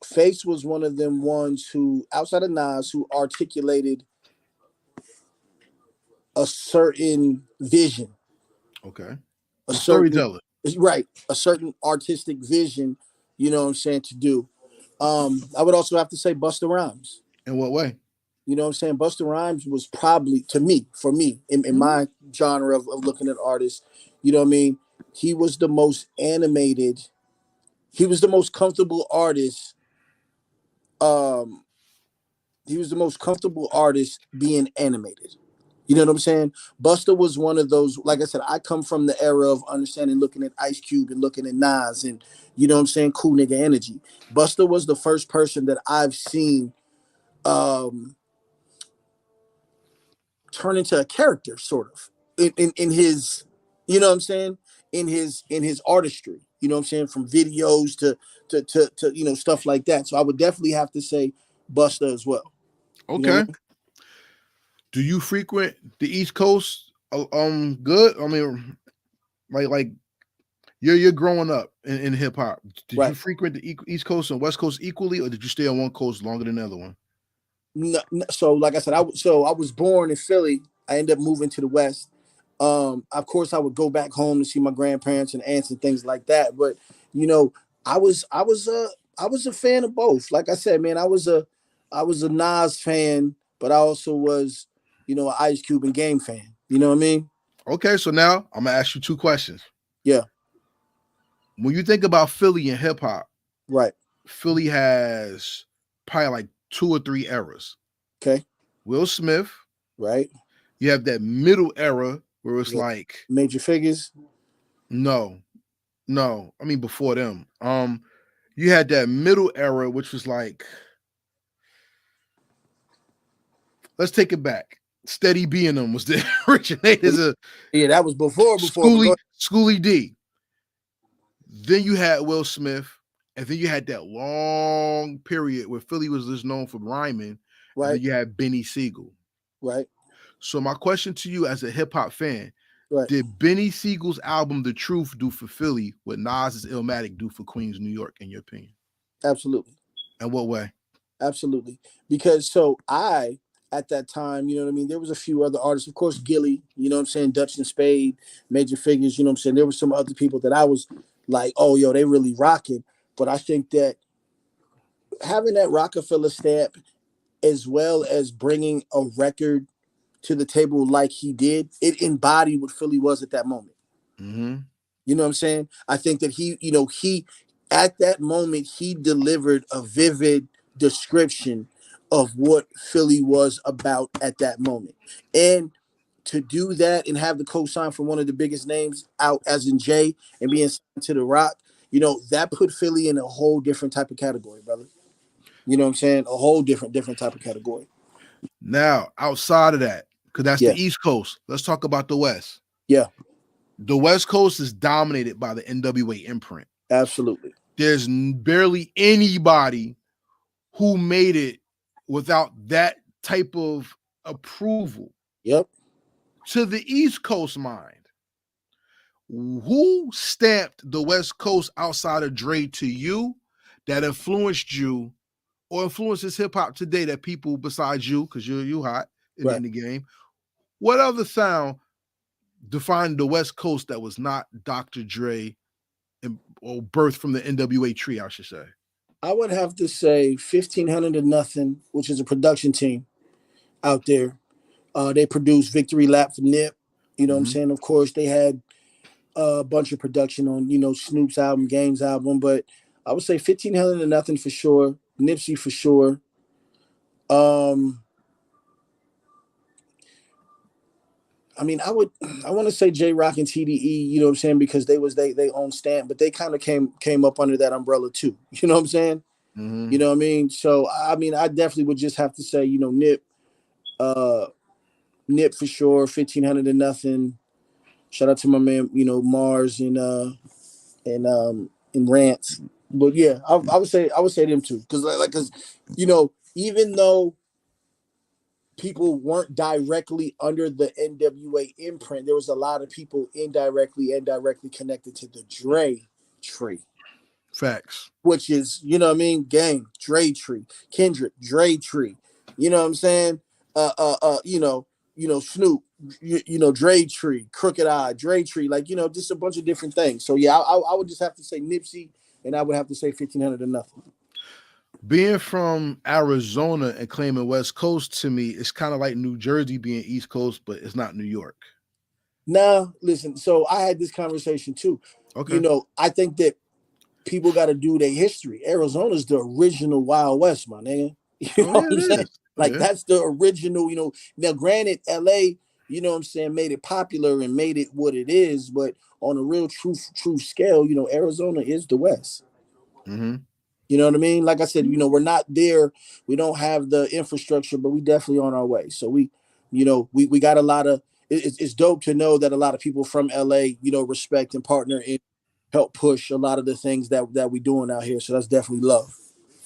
Face was one of them ones who, outside of Nas, who articulated a certain vision. Okay. A storyteller. Right. A certain artistic vision, you know what I'm saying, to do. I would also have to say Busta Rhymes. In what way? You know what I'm saying? Busta Rhymes was probably, for me, in my genre of looking at artists, you know what I mean? He was the most animated. He was the most comfortable artist. He was the most comfortable artist being animated. You know what I'm saying? Busta was one of those, like I said, I come from the era of understanding, looking at Ice Cube and looking at Nas and, you know what I'm saying, cool nigga energy. Busta was the first person that I've seen turn into a character, sort of, in his, you know what I'm saying, in his artistry. You know what I'm saying, from videos to stuff like that. So I would definitely have to say Busta as well. Okay. You know what I mean? Do you frequent the East Coast? Good. I mean, like You're growing up in hip hop. Did you Right. frequent the East Coast and West Coast equally, or did you stay on one coast longer than the other one? No, so like I said, I was born in Philly. I ended up moving to the West. Of course, I would go back home to see my grandparents and aunts and things like that. But you know, I was a fan of both. Like I said, man, I was a Nas fan, but I also was, an Ice Cube and Game fan. You know what I mean? Okay, so now I'm gonna ask you two questions. Yeah. When you think about Philly and hip hop, Right. Philly has probably like 2 or 3 eras. Okay. Will Smith. Right. You have that middle era where it's Yeah. like Major Figures. no. I mean before them. You had that middle era, which was like, let's take it back. Steady B and them was the originators of Yeah, that was before. Schoolie D. Then you had Will Smith, and then you had that long period where Philly was just known for rhyming, and Right. then you had Benny Siegel. Right. So my question to you as a hip hop fan, Right. did Benny Siegel's album The Truth do for Philly what Nas's Illmatic do for Queens, New York, in your opinion? Absolutely. In what way? Absolutely. Because at that time, you know what I mean, there was a few other artists, of course, Gilly, you know what I'm saying, Dutch and Spade, Major Figures, you know what I'm saying. There were some other people that I was like, oh, yo, they really rocking. But I think that having that Rockefeller stamp, as well as bringing a record to the table like he did, it embodied what Philly was at that moment. Mm-hmm. You know what I'm saying? I think that he at that moment, he delivered a vivid description of what Philly was about at that moment. And to do that and have the co-sign from one of the biggest names out, as in Jay, and being signed to the Rock, that put Philly in a whole different type of category, brother. You know what I'm saying? A whole different type of category. Now, outside of that, because that's Yeah. the East Coast, let's talk about the West. Yeah. The West Coast is dominated by the NWA imprint. Absolutely. There's barely anybody who made it without that type of approval. Yep. To the East Coast mind, who stamped the West Coast outside of Dre to you that influenced you or influences hip hop today that people besides you, because you hot in the game, what other sound defined the West Coast that was not Dr. Dre or birthed from the NWA tree, I should say? I would have to say 1500 to Nothing, which is a production team out there. They produced Victory Lap for Nip. You know what I'm saying? Of course, they had a bunch of production on, Snoop's album, Game's album, but I would say 1500 to Nothing for sure. Nipsey for sure. I mean, I want to say J Rock and TDE, you know what I'm saying, because they own Stamp, but they kind of came up under that umbrella too. You know what I'm saying? Mm-hmm. You know what I mean? So I mean, I definitely would just have to say, Nip for sure, 1500 to Nothing. Shout out to my man, Mars and Rants. But yeah, I would say them too, because even though people weren't directly under the NWA imprint, there was a lot of people indirectly and directly connected to the Dre tree. Facts. Which is, you know what I mean? Gang, Dre tree, Kendrick, Dre tree. You know what I'm saying? Snoop, Dre tree, Crooked Eye, Dre tree, like, just a bunch of different things. So yeah, I would just have to say Nipsey, and I would have to say 1500 to Nothing. Being from Arizona and claiming West Coast, to me, it's kind of like New Jersey being East Coast, but it's not New York. Nah, listen, so I had this conversation too. Okay. I think that people got to do their history. Arizona's the original Wild West, my nigga. You know what I'm saying? Like, that's the original, Now, granted, LA, you know what I'm saying, made it popular and made it what it is, but on a real true scale, Arizona is the West. Mm-hmm. You know what I mean? Like I said, we're not there. We don't have the infrastructure, but we definitely on our way. So we got a lot of, it's dope to know that a lot of people from LA, respect and partner and help push a lot of the things that we doing out here. So that's definitely love.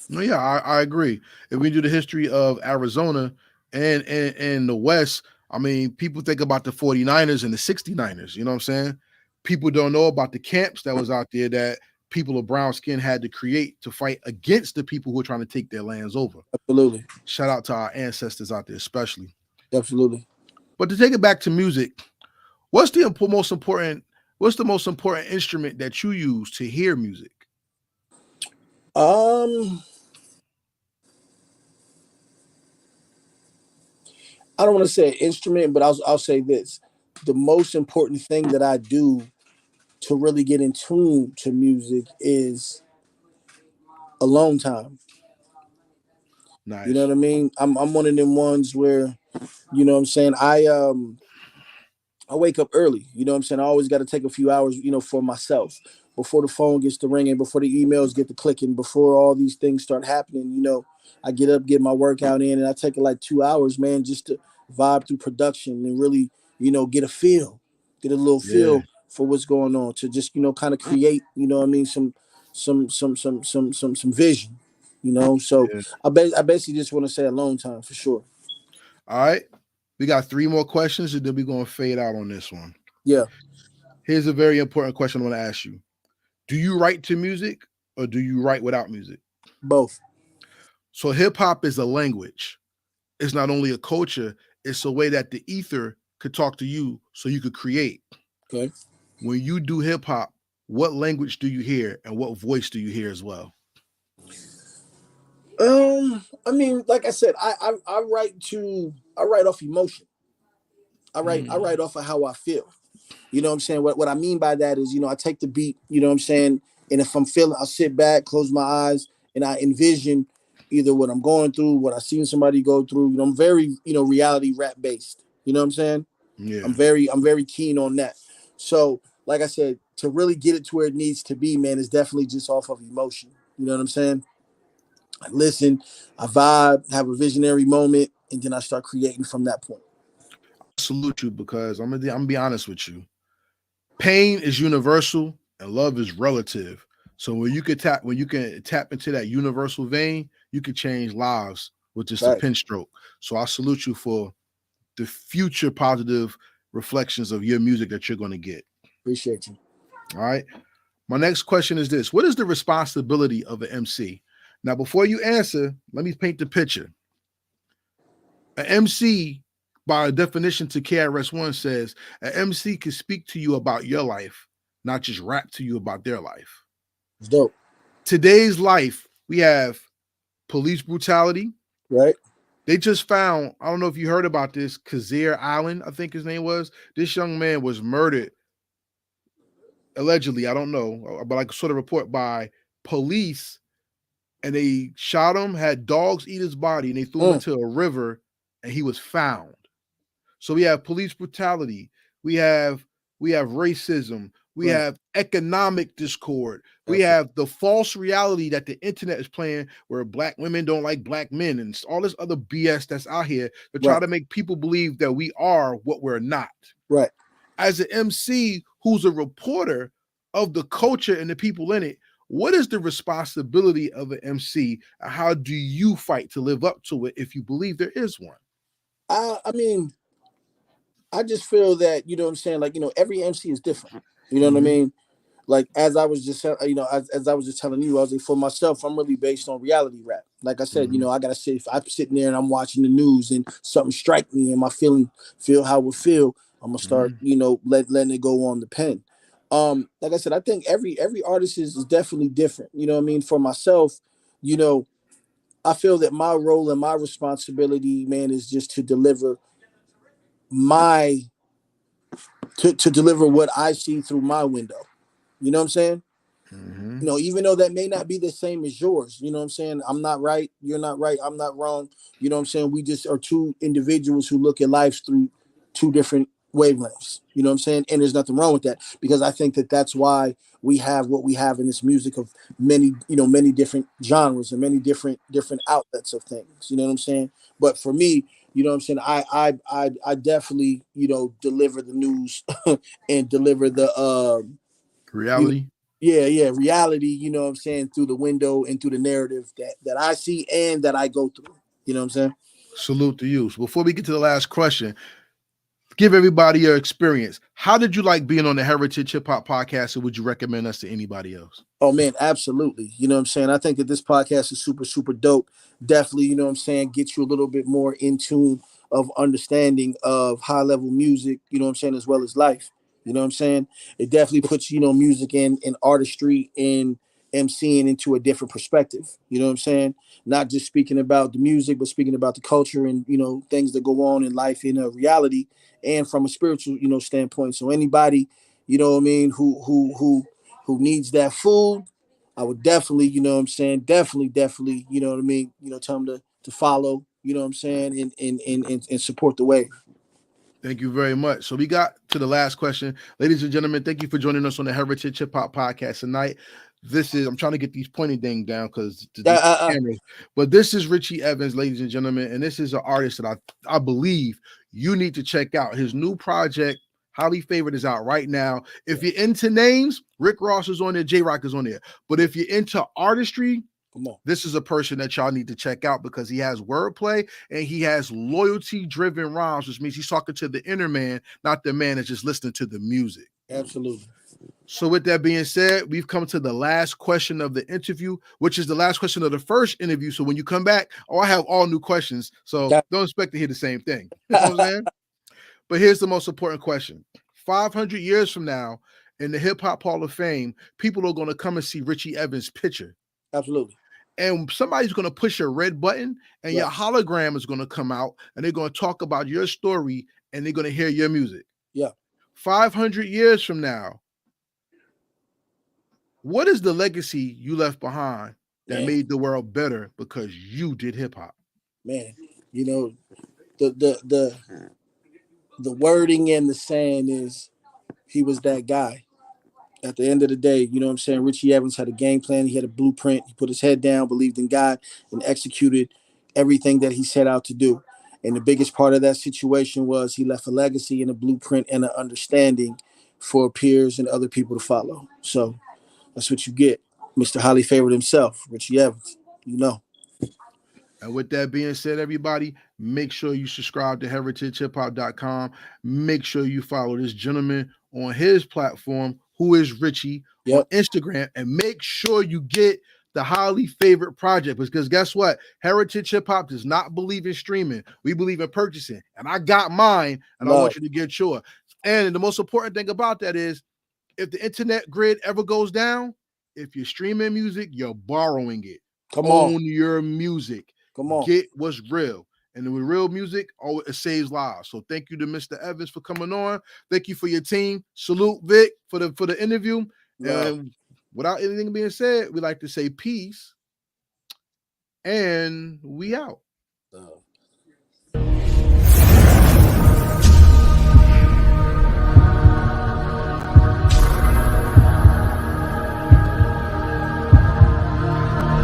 No, yeah, I agree. If we do the history of Arizona and the West, I mean, people think about the 49ers and the 69ers, you know what I'm saying? People don't know about the camps that was out there that people of brown skin had to create to fight against the people who are trying to take their lands over. Absolutely. Shout out to our ancestors out there, especially. Absolutely. But to take it back to music, what's the most important instrument that you use to hear music? I don't want to say instrument, but I'll say this. The most important thing that I do to really get in tune to music is alone time. Nice. You know what I mean? I'm one of them ones where, you know what I'm saying, I wake up early. You know what I'm saying? I always got to take a few hours, for myself before the phone gets to ringing, before the emails get to clicking, before all these things start happening. I get up, get my workout in, and I take like 2 hours, man, just to vibe through production and really, get a little feel for what's going on, to just, kind of create, what I mean, some vision, So Yeah. I basically just want to say alone time for sure. All right. We got 3 more questions and then we're going to fade out on this one. Yeah. Here's a very important question I want to ask you. Do you write to music or do you write without music? Both. So hip hop is a language. It's not only a culture, it's a way that the ether could talk to you so you could create. Okay. When you do hip hop, what language do you hear and what voice do you hear as well? I mean, like I said, I write off emotion. I write off of how I feel. You know what I'm saying? What I mean by that is, I take the beat, you know what I'm saying? And if I'm feeling, I'll sit back, close my eyes, and I envision either what I'm going through, what I've seen somebody go through. I'm very, reality rap based. You know what I'm saying? Yeah. I'm very keen on that. So, like I said, to really get it to where it needs to be, man, is definitely just off of emotion. You know what I'm saying? I listen, I vibe, have a visionary moment, and then I start creating from that point. I salute you because I'm gonna be honest with you. Pain is universal and love is relative. So when you can tap into that universal vein, you can change lives with just a Right. pen stroke. So I salute you for the future positive reflections of your music that you're going to get. Appreciate you. All right. My next question is this: what is the responsibility of an MC? Now, before you answer, let me paint the picture. An MC, by definition to KRS-One, says an MC can speak to you about your life, not just rap to you about their life. It's dope. Today's life, we have police brutality. Right. They just found, I don't know if you heard about this, Kazir Allen, I think his name was. This young man was murdered, allegedly, I don't know, but I saw the report by police, and they shot him, had dogs eat his body, and they threw him into a river, and he was found. So we have police brutality, we have racism, we have economic discord, we have the false reality that the internet is playing where black women don't like black men and all this other BS that's out here to try to make people believe that we are what we're not. Right. As an MC who's a reporter of the culture and the people in it, what is the responsibility of an MC? How do you fight to live up to it if you believe there is one? I mean, I just feel that, you know what I'm saying? Like, every MC is different. You know what I mean? Like, as I was just, as I was just telling you, I was like, for myself, I'm really based on reality rap. Like I said, I got to say, if I'm sitting there and I'm watching the news and something strike me and my feel how it would feel, I'm going to start, letting it go on the pen. Like I said, I think every artist is definitely different. You know what I mean? For myself, I feel that my role and my responsibility, man, is just to deliver to deliver what I see through my window. You know what I'm saying? Even though that may not be the same as yours, you know what I'm saying? I'm not right, you're not right, I'm not wrong. You know what I'm saying? We just are two individuals who look at life through two different wavelengths. You know what I'm saying? And there's nothing wrong with that, because I think that that's why we have what we have in this music of many different genres and many different outlets of things. You know what I'm saying? But for me, you know what I'm saying, I definitely, deliver the news and deliver the reality. Reality, you know what I'm saying, through the window and through the narrative that I see and that I go through. You know what I'm saying? Salute to you. So before we get to the last question, give everybody your experience. How did you like being on the Heritage Hip Hop Podcast, and would you recommend us to anybody else? Oh man, absolutely. You know what I'm saying? I think that this podcast is super, super dope. Definitely, you know what I'm saying, get you a little bit more in tune of understanding of high level music, you know what I'm saying, as well as life. You know what I'm saying? It definitely puts, music in artistry and MCing into a different perspective. You know what I'm saying? Not just speaking about the music, but speaking about the culture and, things that go on in life in a reality and from a spiritual, standpoint. So anybody, you know what I mean, who needs that food, I would definitely, definitely, you know what I mean, tell them to follow, you know what I'm saying, and support the way. Thank you very much. So we got to the last question. Ladies and gentlemen, thank you for joining us on the Heritage Hip Hop Podcast tonight. I'm trying to get these pointy things down because cameras, but this is Richie Evans, ladies and gentlemen, and this is an artist that I believe you need to check out. His new project, Highly Favored, is out right now. If you're into names, Rick Ross is on there, J-Rock is on there. But if you're into artistry, this is a person that y'all need to check out because he has wordplay and he has loyalty-driven rhymes, which means he's talking to the inner man, not the man that's just listening to the music. Absolutely. So with that being said, we've come to the last question of the interview, which is the last question of the first interview. So when you come back, I have all new questions. So don't expect to hear the same thing. You know what I'm saying? But here's the most important question. 500 years from now, in the Hip Hop Hall of Fame, people are going to come and see Richie Evans' picture. Absolutely. And somebody's going to push a red button and your hologram is going to come out and they're going to talk about your story and they're going to hear your music. Yeah. 500 years from now, what is the legacy you left behind that made the world better because you did hip hop? Man, the wording and the saying is he was that guy. At the end of the day, you know what I'm saying? Richie Evans had a game plan. He had a blueprint. He put his head down, believed in God, and executed everything that he set out to do. And the biggest part of that situation was he left a legacy and a blueprint and an understanding for peers and other people to follow. So that's what you get. Mr. Highly Favored himself, Richie Evans, And with that being said, everybody, make sure you subscribe to heritagehiphop.com. Make sure you follow this gentleman on his platform, who is Richie, on Instagram, and make sure you get the Highly Favored project, because guess what? Heritage Hip Hop does not believe in streaming. We believe in purchasing. And I got mine, and I want you to get yours. And the most important thing about that is, if the internet grid ever goes down, if you're streaming music, you're borrowing it. Own your music. Get what's real. And with real music, it saves lives. So thank you to Mr. Evans for coming on. Thank you for your team. Salute Vic for the interview. And without anything being said, we like to say peace. And we out.